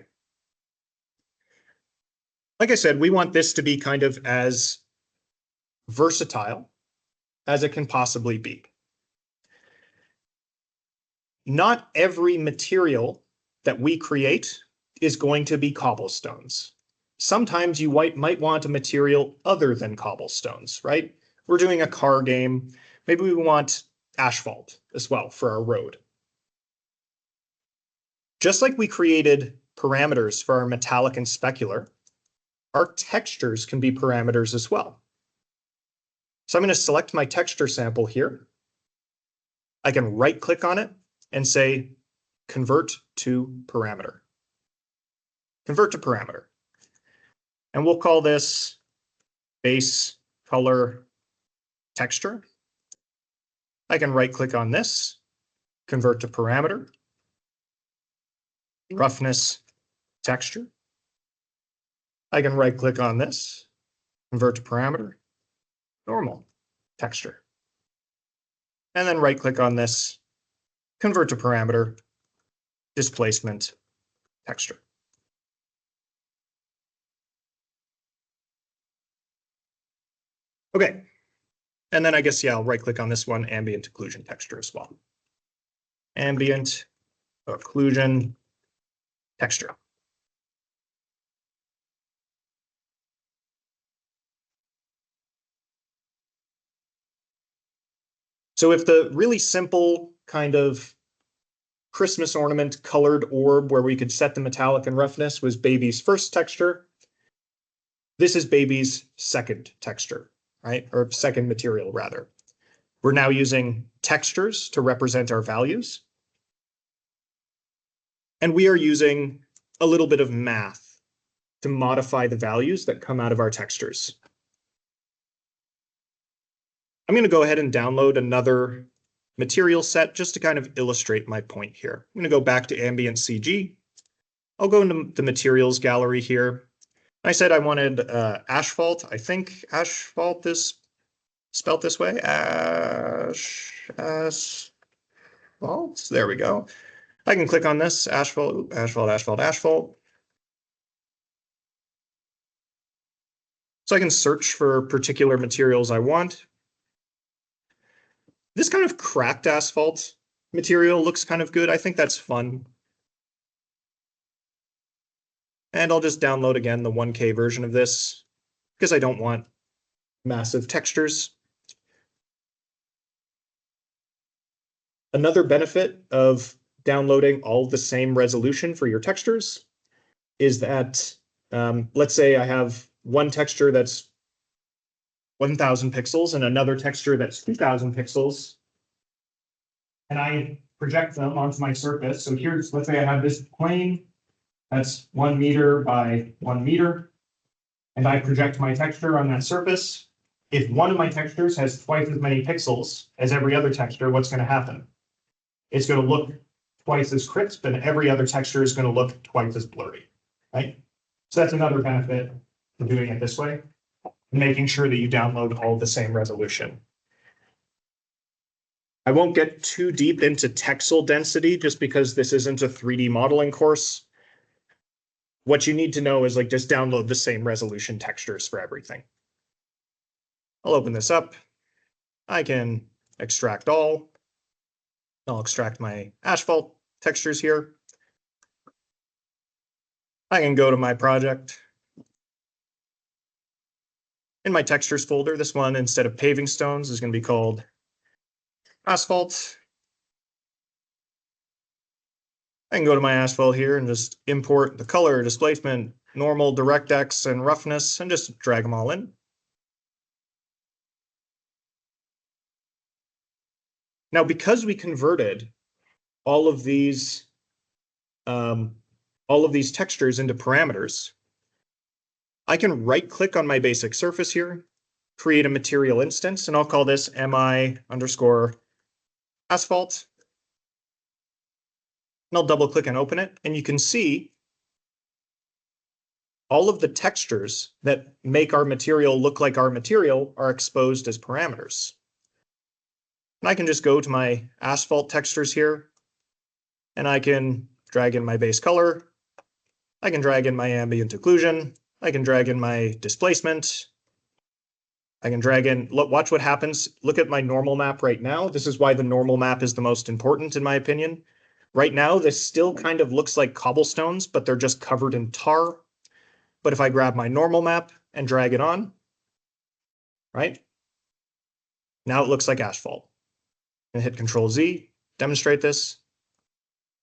Like I said, we want this to be kind of as versatile as it can possibly be. Not every material that we create is going to be cobblestones. Sometimes you might want a material other than cobblestones, right? We're doing a car game. Maybe we want asphalt as well for our road. Just like we created parameters for our metallic and specular, our textures can be parameters as well. So I'm going to select my texture sample here. I can right click on it and say, convert to parameter. Convert to parameter. And we'll call this base color texture. I can right click on this, convert to parameter, roughness texture. I can right click on this, convert to parameter, normal texture. And then right click on this, convert to parameter, displacement texture. Okay. And then I guess, yeah, I'll right click on this one, ambient occlusion texture as well. Ambient occlusion texture. So if the really simple kind of Christmas ornament colored orb where we could set the metallic and roughness was Baby's first texture, this is Baby's second texture, right? Or second material, rather. We're now using textures to represent our values. And we are using a little bit of math to modify the values that come out of our textures. I'm going to go ahead and download another material set just to kind of illustrate my point here. I'm going to go back to ambient CG. I'll go into the materials gallery here. I said I wanted asphalt. I think asphalt is spelled this way. Asphalt. There we go. I can click on this, asphalt, asphalt, asphalt, asphalt. So I can search for particular materials I want. This kind of cracked asphalt material looks kind of good. I think that's fun. And I'll just download again the 1K version of this because I don't want massive textures. Another benefit of downloading all the same resolution for your textures is that, let's say I have one texture that's 1000 pixels and another texture that's 2000 pixels, and I project them onto my surface. So here's, let's say I have this plane that's 1 meter by 1 meter, and I project my texture on that surface. If one of my textures has twice as many pixels as every other texture, what's going to happen? It's going to look twice as crisp, and every other texture is going to look twice as blurry, right? So that's another benefit of doing it this way, making sure that you download all the same resolution. I won't get too deep into texel density just because this isn't a 3D modeling course. What you need to know is like just download the same resolution textures for everything. I'll open this up. I can extract all. I'll extract my asphalt textures here. I can go to my project. In my textures folder, this one, instead of paving stones, is going to be called asphalt. I can go to my asphalt here and just import the color, displacement, normal, DirectX, and roughness, and just drag them all in. Now, because we converted all of these textures into parameters, I can right-click on my basic surface here, create a material instance, and I'll call this mi_asphalt. And I'll double-click and open it, and you can see all of the textures that make our material look like our material are exposed as parameters. And I can just go to my asphalt textures here, and I can drag in my base color. I can drag in my ambient occlusion. I can drag in my displacement. I can drag in, look, watch what happens. Look at my normal map right now. This is why the normal map is the most important, in my opinion. Right now, this still kind of looks like cobblestones, but they're just covered in tar. But if I grab my normal map and drag it on, right? Now it looks like asphalt. And hit Control Z, demonstrate this.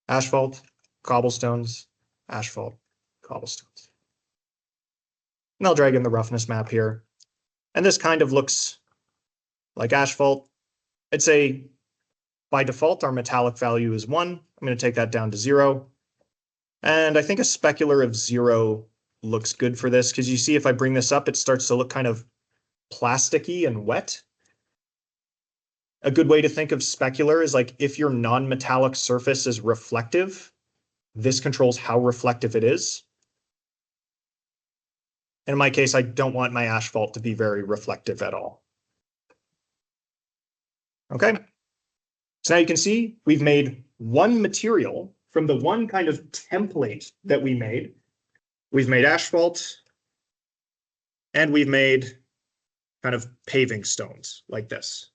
Asphalt, cobblestones, asphalt, cobblestones. And I'll drag in the roughness map here. And this kind of looks like asphalt. I'd say by default, our metallic value is 1. I'm going to take that down to 0. And I think a specular of 0 looks good for this, because you see if I bring this up, it starts to look kind of plasticky and wet. A good way to think of specular is like if your non-metallic surface is reflective, this controls how reflective it is. And in my case, I don't want my asphalt to be very reflective at all. Okay. So now you can see we've made one material from the one kind of template that we made. We've made asphalt, and we've made kind of paving stones like this.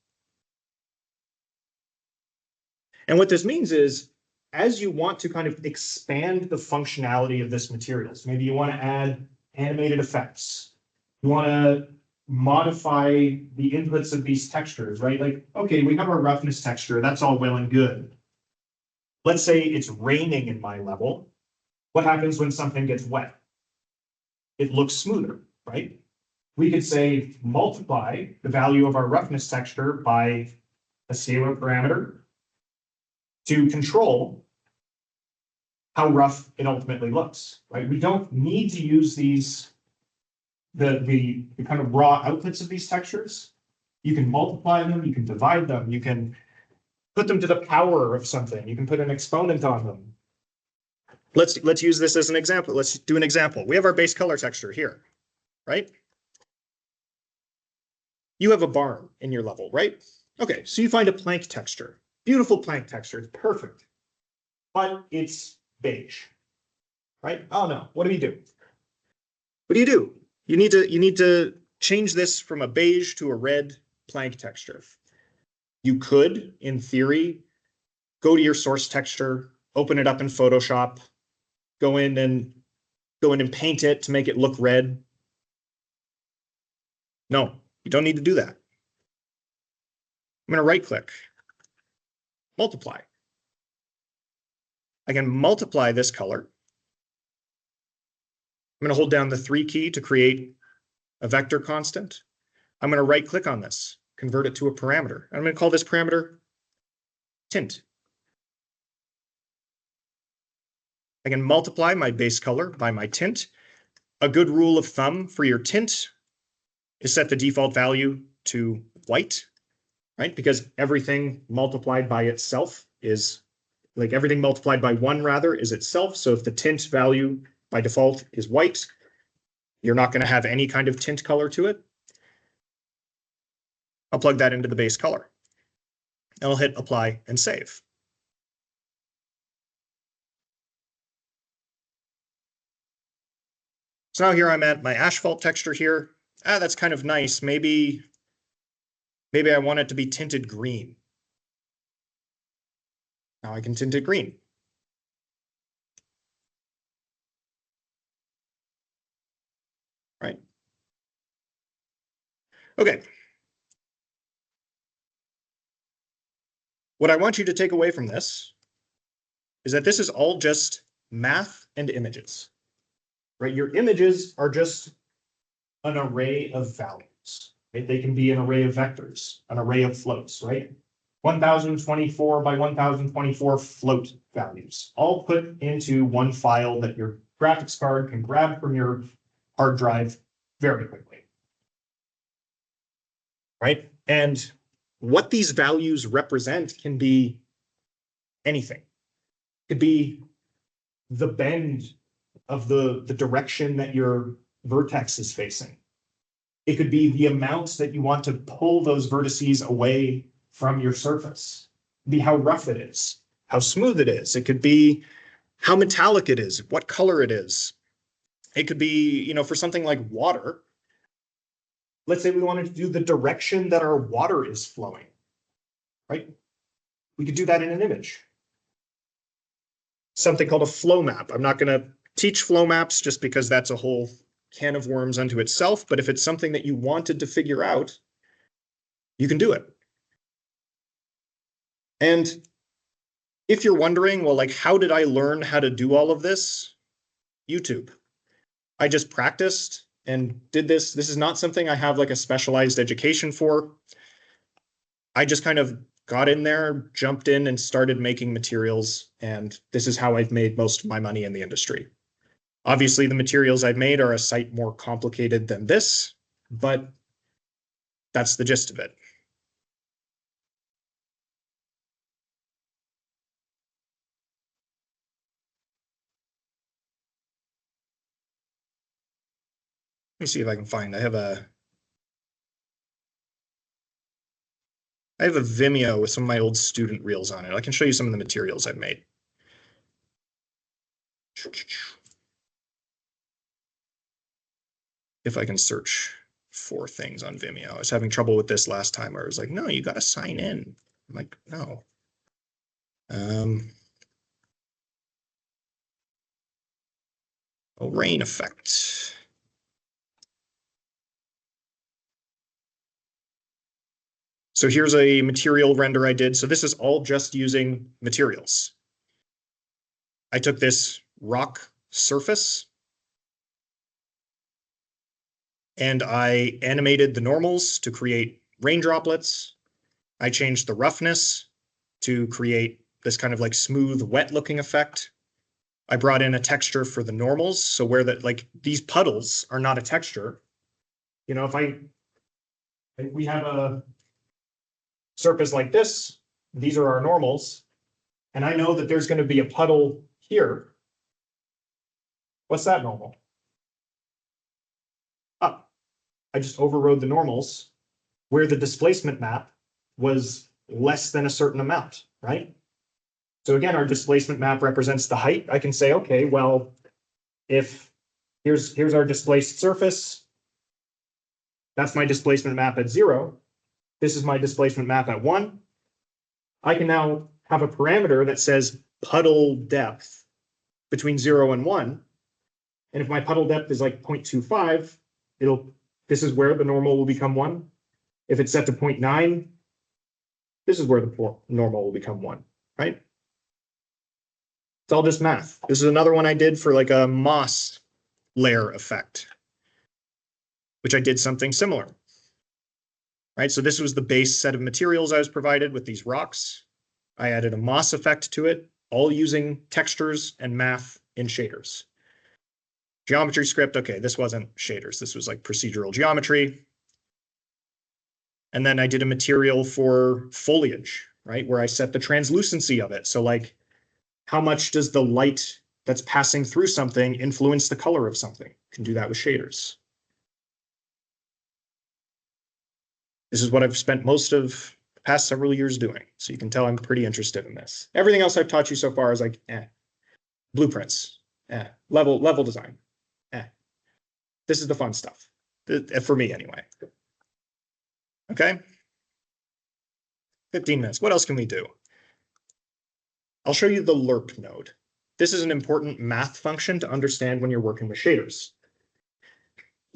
And what this means is, as you want to kind of expand the functionality of this material, so maybe you want to add animated effects, you want to modify the inputs of these textures, right? Like, okay, we have our roughness texture, that's all well and good. Let's say it's raining in my level. What happens when something gets wet? It looks smoother, right? We could say multiply the value of our roughness texture by a scalar parameter to control how rough it ultimately looks, right? We don't need to use these, the kind of raw outputs of these textures. You can multiply them, you can divide them, you can put them to the power of something, you can put an exponent on them. Let's use this as an example. Let's do an example. We have our base color texture here, right? You have a barn in your level, right? Okay, so you find a plank texture. Beautiful plank texture, it's perfect. But it's beige, right? Oh no, what do you do? What do you do? You need to change this from a beige to a red plank texture. You could, in theory, go to your source texture, open it up in Photoshop, go in and paint it to make it look red. No, you don't need to do that. I'm going to right click. multiply. I can multiply this color. I'm going to hold down the 3 key to create a vector constant. I'm going to right click on this, convert it to a parameter. I'm going to call this parameter tint. I can multiply my base color by my tint. A good rule of thumb for your tint is set the default value to white, right? Because everything multiplied by itself is, like everything multiplied by 1 rather is itself. So if the tint value by default is white, you're not going to have any kind of tint color to it. I'll plug that into the base color. And I'll hit apply and save. So now here I'm at my asphalt texture here. That's kind of nice. Maybe I want it to be tinted green. Now I can tint it green. Right. Okay. What I want you to take away from this is that this is all just math and images, right? Your images are just an array of values, right? They can be an array of vectors, an array of floats, right? 1024 by 1024 float values, all put into one file that your graphics card can grab from your hard drive very quickly, right? And what these values represent can be anything. It could be the bend of the direction that your vertex is facing. It could be the amount that you want to pull those vertices away from your surface. It could be how rough it is, how smooth it is. It could be how metallic it is, what color it is. It could be, you know, for something like water, let's say we wanted to do the direction that our water is flowing, right? We could do that in an image. Something called a flow map. I'm not going to teach flow maps just because that's a whole can of worms unto itself, but if it's something that you wanted to figure out, you can do it. And if you're wondering, well, like, how did I learn how to do all of this? YouTube. I just practiced and did this. This is not something I have like a specialized education for. I just kind of got in there, jumped in and started making materials. And this is how I've made most of my money in the industry. Obviously, the materials I've made are a sight more complicated than this, but that's the gist of it. Let me see if I can find, I have a Vimeo with some of my old student reels on it. I can show you some of the materials I've made. If I can search for things on Vimeo. I was having trouble with this last time where I was like, no, you got to sign in. I'm like, no. Rain effect. So here's a material render I did. So this is all just using materials. I took this rock surface and I animated the normals to create rain droplets. I changed the roughness to create this kind of like smooth, wet looking effect. I brought in a texture for the normals. So where that, like, these puddles are not a texture. You know, if we have a surface like this, these are our normals, and I know that there's going to be a puddle here. What's that normal? Up. I just overrode the normals where the displacement map was less than a certain amount, right? So again, our displacement map represents the height. I can say, okay, well, if here's our displaced surface, that's my displacement map at 0. This is my displacement map at 1. I can now have a parameter that says puddle depth between 0 and 1. And if my puddle depth is like 0.25, this is where the normal will become 1. If it's set to 0.9, This is where the normal will become 1, right? It's all just math. This is another one I did for like a moss layer effect, which I did something similar. Right, so this was the base set of materials I was provided with these rocks. I added a moss effect to it, all using textures and math in shaders. Geometry script, okay, this wasn't shaders. This was like procedural geometry. And then I did a material for foliage, right, where I set the translucency of it. So like, how much does the light that's passing through something influence the color of something? You can do that with shaders. This is what I've spent most of the past several years doing. So you can tell I'm pretty interested in this. Everything else I've taught you so far is like, blueprints, level design, This is the fun stuff, for me anyway. Okay. 15 minutes. What else can we do? I'll show you the lerp node. This is an important math function to understand when you're working with shaders.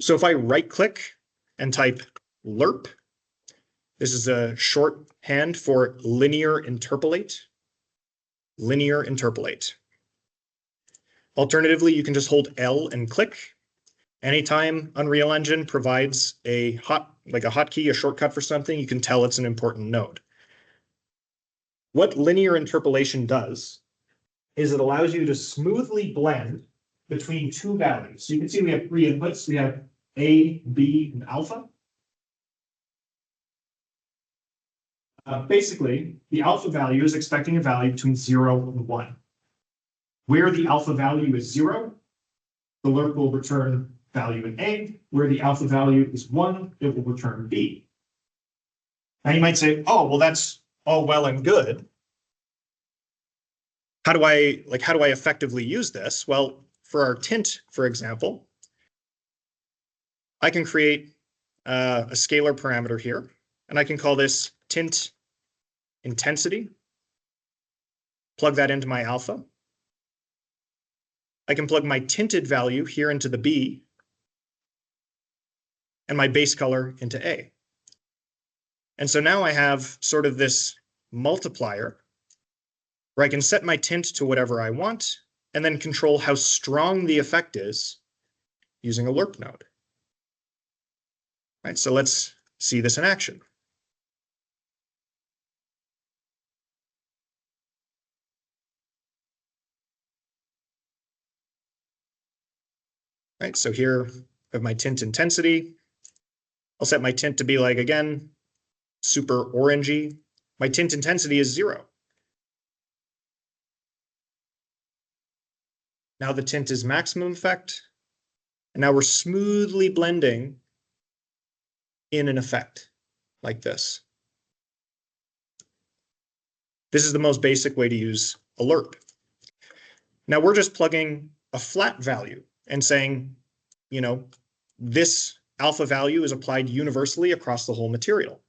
So if I right click and type lerp, this is a shorthand for linear interpolate. Linear interpolate. Alternatively, you can just hold L and click. Anytime Unreal Engine provides a hotkey, a shortcut for something, you can tell it's an important node. What linear interpolation does is it allows you to smoothly blend between two values. So you can see we have 3 inputs. We have A, B, and alpha. Basically, the alpha value is expecting a value between 0 and 1. Where the alpha value is 0, the lerp will return value in A. Where the alpha value is 1, it will return B. Now you might say, oh, well, that's all well and good. How do I effectively use this? Well, for our tint, for example, I can create a scalar parameter here, and I can call this tint intensity. Plug that into my alpha. I can plug my tinted value here into the B and my base color into A. And so now I have sort of this multiplier where I can set my tint to whatever I want and then control how strong the effect is using a lerp node. Right, so let's see this in action. Right, so here I have my tint intensity. I'll set my tint to be like, again, super orangey. My tint intensity is 0. Now the tint is maximum effect. And now we're smoothly blending in an effect like this. This is the most basic way to use a lerp. Now we're just plugging a flat value and saying, you know, this alpha value is applied universally across the whole material.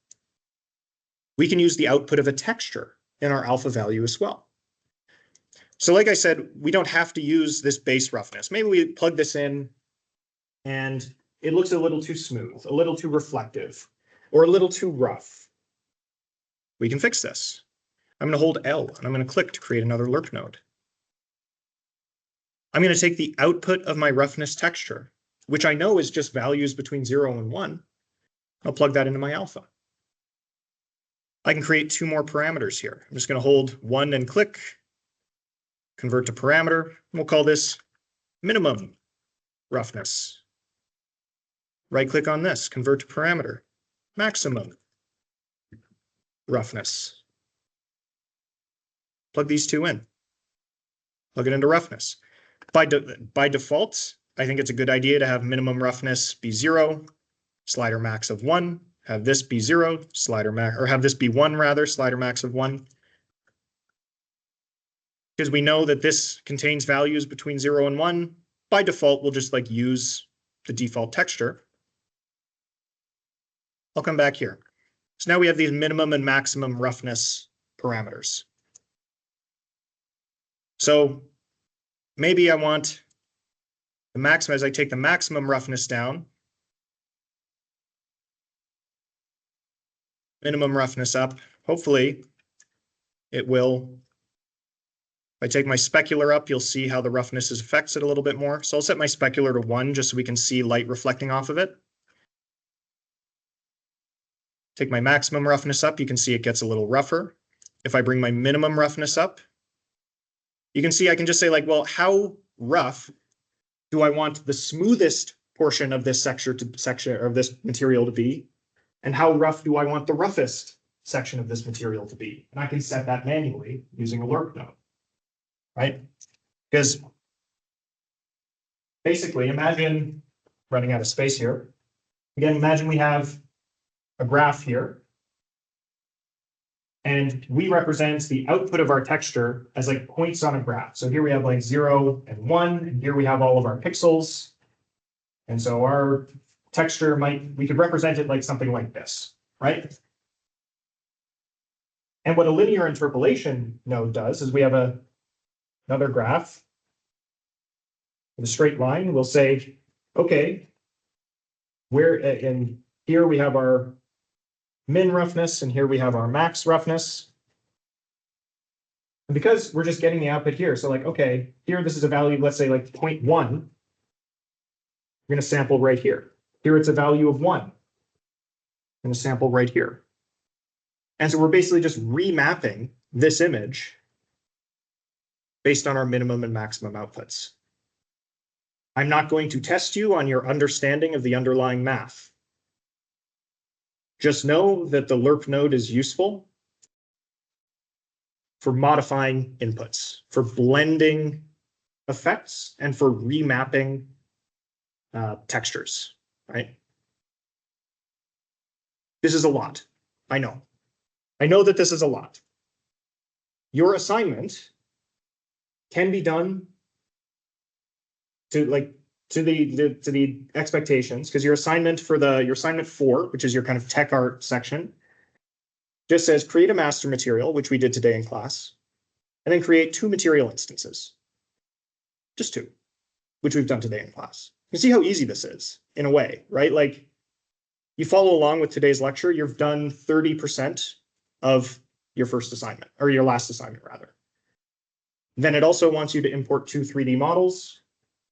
We can use the output of a texture in our alpha value as well. So like I said, we don't have to use this base roughness. Maybe we plug this in and it looks a little too smooth, a little too reflective, or a little too rough. We can fix this. I'm going to hold L and I'm going to click to create another lerp node. I'm going to take the output of my roughness texture, which I know is just values between 0 and 1. I'll plug that into my alpha. I can create 2 more parameters here. I'm just going to hold 1 and click, convert to parameter, and we'll call this minimum roughness. Right click on this, convert to parameter, maximum roughness. Plug these 2 in. Plug it into roughness. By default, I think it's a good idea to have minimum roughness be 0, slider max of 1, have this be 0, slider max, or have this be 1 rather, slider max of 1. Because we know that this contains values between 0 and 1. By default, we'll just like use the default texture. I'll come back here. So now we have these minimum and maximum roughness parameters. So maybe I want the maximum, as I take the maximum roughness down, minimum roughness up, hopefully it will. If I take my specular up, you'll see how the roughness affects it a little bit more. So I'll set my specular to 1 just so we can see light reflecting off of it. Take my maximum roughness up, you can see it gets a little rougher. If I bring my minimum roughness up, you can see I can just say like, well, how rough do I want the smoothest portion of this section of this material to be? And how rough do I want the roughest section of this material to be? And I can set that manually using a lerp node, right? Because basically, imagine running out of space here. Again, imagine we have a graph here. And we represent the output of our texture as like points on a graph. So here we have like 0 and 1, and here we have all of our pixels. And so our texture we could represent it like something like this, right? And what a linear interpolation node does is we have another graph with a straight line. We'll say, okay, and here we have our min roughness, and here we have our max roughness. And because we're just getting the output here, so like, okay, here this is a value, let's say like 0.1. We're going to sample right here. Here it's a value of 1. I'm going to sample right here. And so we're basically just remapping this image based on our minimum and maximum outputs. I'm not going to test you on your understanding of the underlying math. Just know that the lerp node is useful for modifying inputs, for blending effects, and for remapping textures, right? This is a lot. I know. I know that this is a lot. Your assignment can be done to the expectations, because your assignment for your assignment 4, which is your kind of tech art section, just says create a master material, which we did today in class, and then create 2 material instances. Just 2, which we've done today in class. You see how easy this is in a way, right? Like you follow along with today's lecture, you've done 30% of your first assignment, or your last assignment rather. Then it also wants you to import 2 3D models,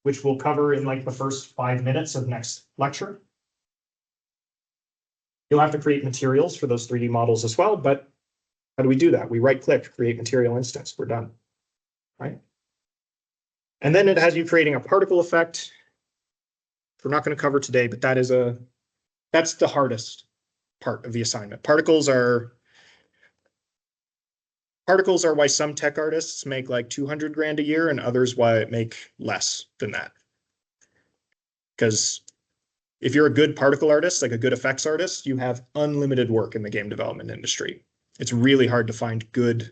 which we'll cover in like the first 5 minutes of next lecture. You'll have to create materials for those 3D models as well, but how do we do that? We right-click, create material instance, we're done, right? And then it has you creating a particle effect. We're not going to cover today, but that's the hardest part of the assignment. Particles are why some tech artists make like 200 grand a year and others why make less than that. Because if you're a good particle artist, like a good effects artist, you have unlimited work in the game development industry. It's really hard to find good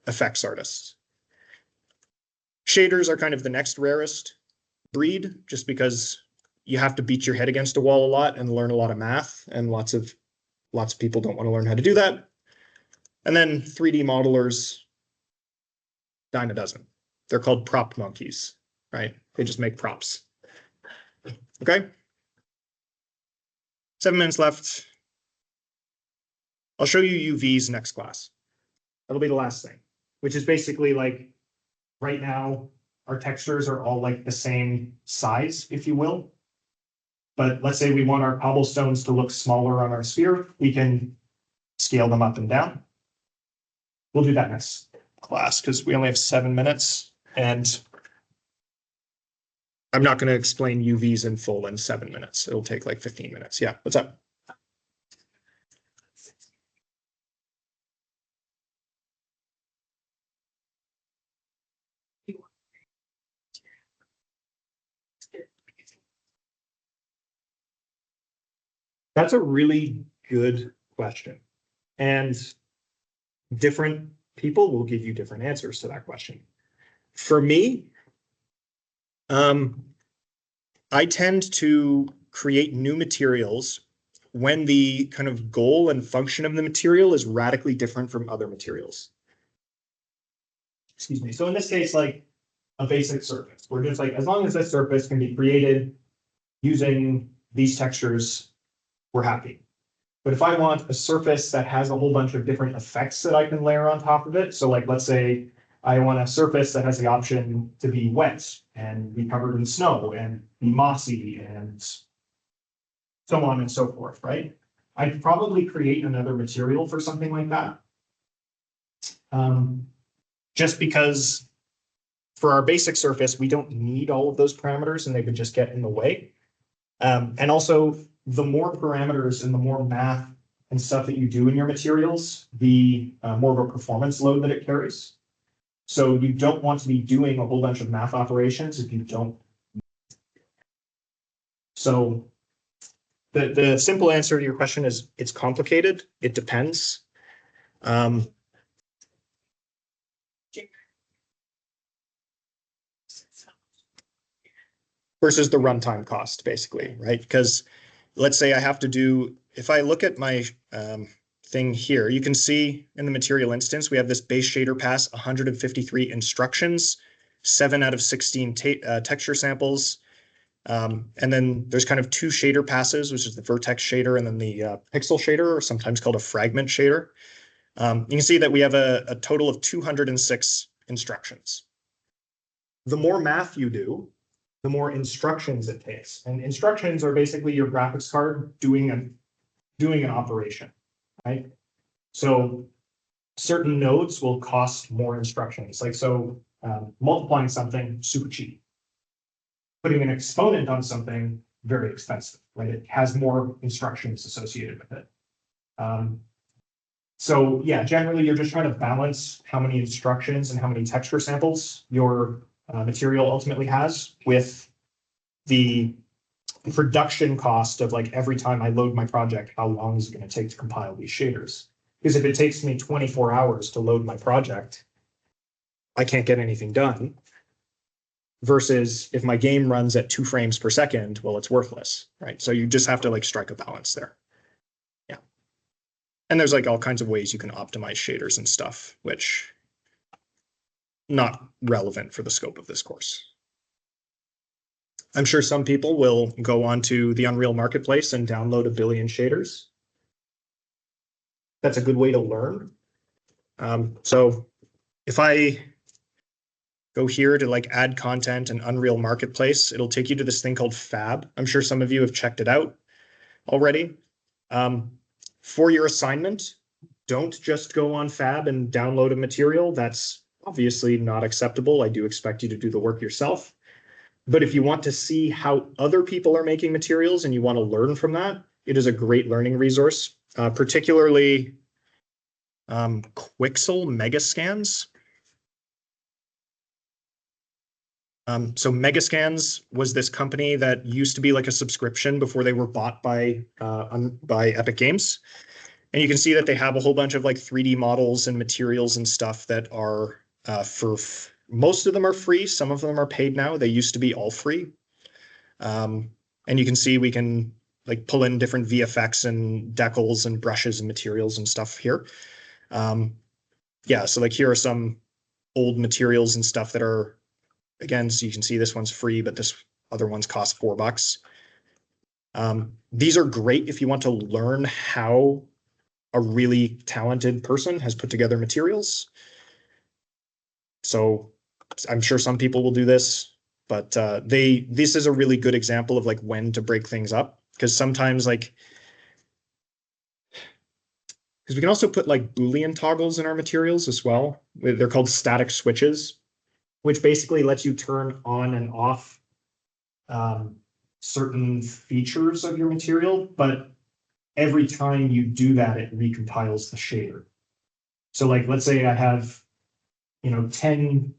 effects artists. Shaders are kind of the next rarest breed, just because you have to beat your head against a wall a lot and learn a lot of math, and lots of people don't want to learn how to do that. And then 3D modelers, dime a dozen. They're called prop monkeys, right? They just make props. Okay. 7 minutes left. I'll show you UVs next class. That'll be the last thing, which is basically like right now, our textures are all like the same size, if you will. But let's say we want our cobblestones to look smaller on our sphere. We can scale them up and down. We'll do that next class because we only have 7 minutes, and I'm not going to explain UVs in full in 7 minutes. It'll take like 15 minutes. Yeah, what's up? That's a really good question. And different people will give you different answers to that question. For me, I tend to create new materials when the kind of goal and function of the material is radically different from other materials. Excuse me. So in this case, like a basic surface, we're just like, as long as this surface can be created using these textures, we're happy. But if I want a surface that has a whole bunch of different effects that I can layer on top of it, so like let's say I want a surface that has the option to be wet and be covered in snow and be mossy and so on and so forth, right? I'd probably create another material for something like that. Just because for our basic surface, we don't need all of those parameters and they could just get in the way. And also, the more parameters and the more math and stuff that you do in your materials, the more of a performance load that it carries. So you don't want to be doing a whole bunch of math operations if you don't. So the simple answer to your question is it's complicated. It depends. Versus the runtime cost, basically, right? Because let's say I have to do, if I look at my thing here, you can see in the material instance, we have this base shader pass, 153 instructions, 7 out of 16 texture samples. And then there's kind of 2 shader passes, which is the vertex shader and then the pixel shader, or sometimes called a fragment shader. You can see that we have a total of 206 instructions. The more math you do, the more instructions it takes. And instructions are basically your graphics card doing an operation, right? So certain nodes will cost more instructions. Like, so multiplying something, super cheap. Putting an exponent on something, very expensive, right? It has more instructions associated with it. So yeah, generally you're just trying to balance how many instructions and how many texture samples your material ultimately has with the production cost of like every time I load my project, how long is it going to take to compile these shaders? Because if it takes me 24 hours to load my project, I can't get anything done. Versus if my game runs at 2 frames per second, well, it's worthless, right? So you just have to like strike a balance there. Yeah. And there's like all kinds of ways you can optimize shaders and stuff, which not relevant for the scope of this course. I'm sure some people will go onto the Unreal Marketplace and download a billion shaders. That's a good way to learn. So if I go here to like add content and Unreal Marketplace, it'll take you to this thing called Fab. I'm sure some of you have checked it out already. For your assignment, don't just go on Fab and download a material. That's obviously not acceptable. I do expect you to do the work yourself. But if you want to see how other people are making materials and you want to learn from that, it is a great learning resource, particularly Quixel Megascans. So Megascans was this company that used to be like a subscription before they were bought by Epic Games. And you can see that they have a whole bunch of like 3D models and materials and stuff that are most of them are free. Some of them are paid now. They used to be all free. And you can see we can like pull in different VFX and decals and brushes and materials and stuff here. Yeah, so like here are some old materials and stuff that are, again, so you can see this one's free, but this other one's cost $4. These are great if you want to learn how a really talented person has put together materials. So I'm sure some people will do this, but this is a really good example of like when to break things up, because sometimes like, because we can also put like Boolean toggles in our materials as well. They're called static switches, which basically lets you turn on and off certain features of your material, but every time you do that, it recompiles the shader. So like, let's say I have, 10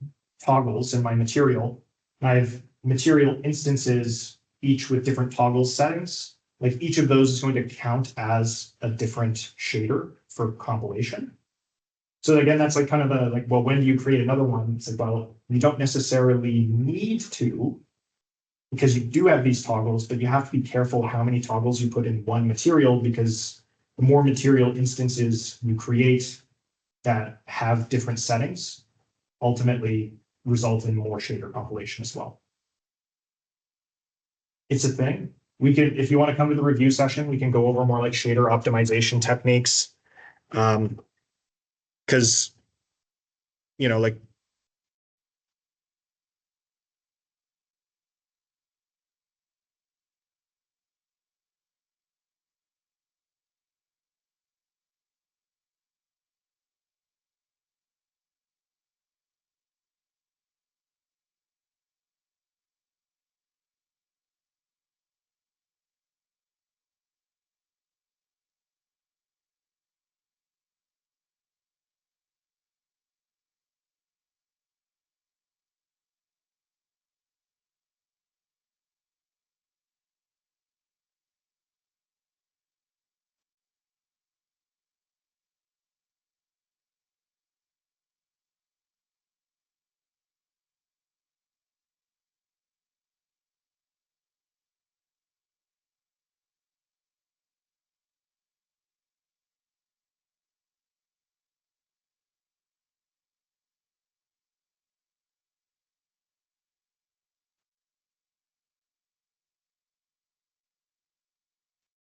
toggles in my material. I have material instances, each with different toggle settings. Like each of those is going to count as a different shader for compilation. So again, that's like kind of a like, well, when do you create another one? It's like, well, you don't necessarily need to, because you do have these toggles, but you have to be careful how many toggles you put in one material, because the more material instances you create that have different settings ultimately result in more shader compilation as well. It's a thing. we can, if you want to come to the review session, we can go over more like shader optimization techniques. Because, you know, like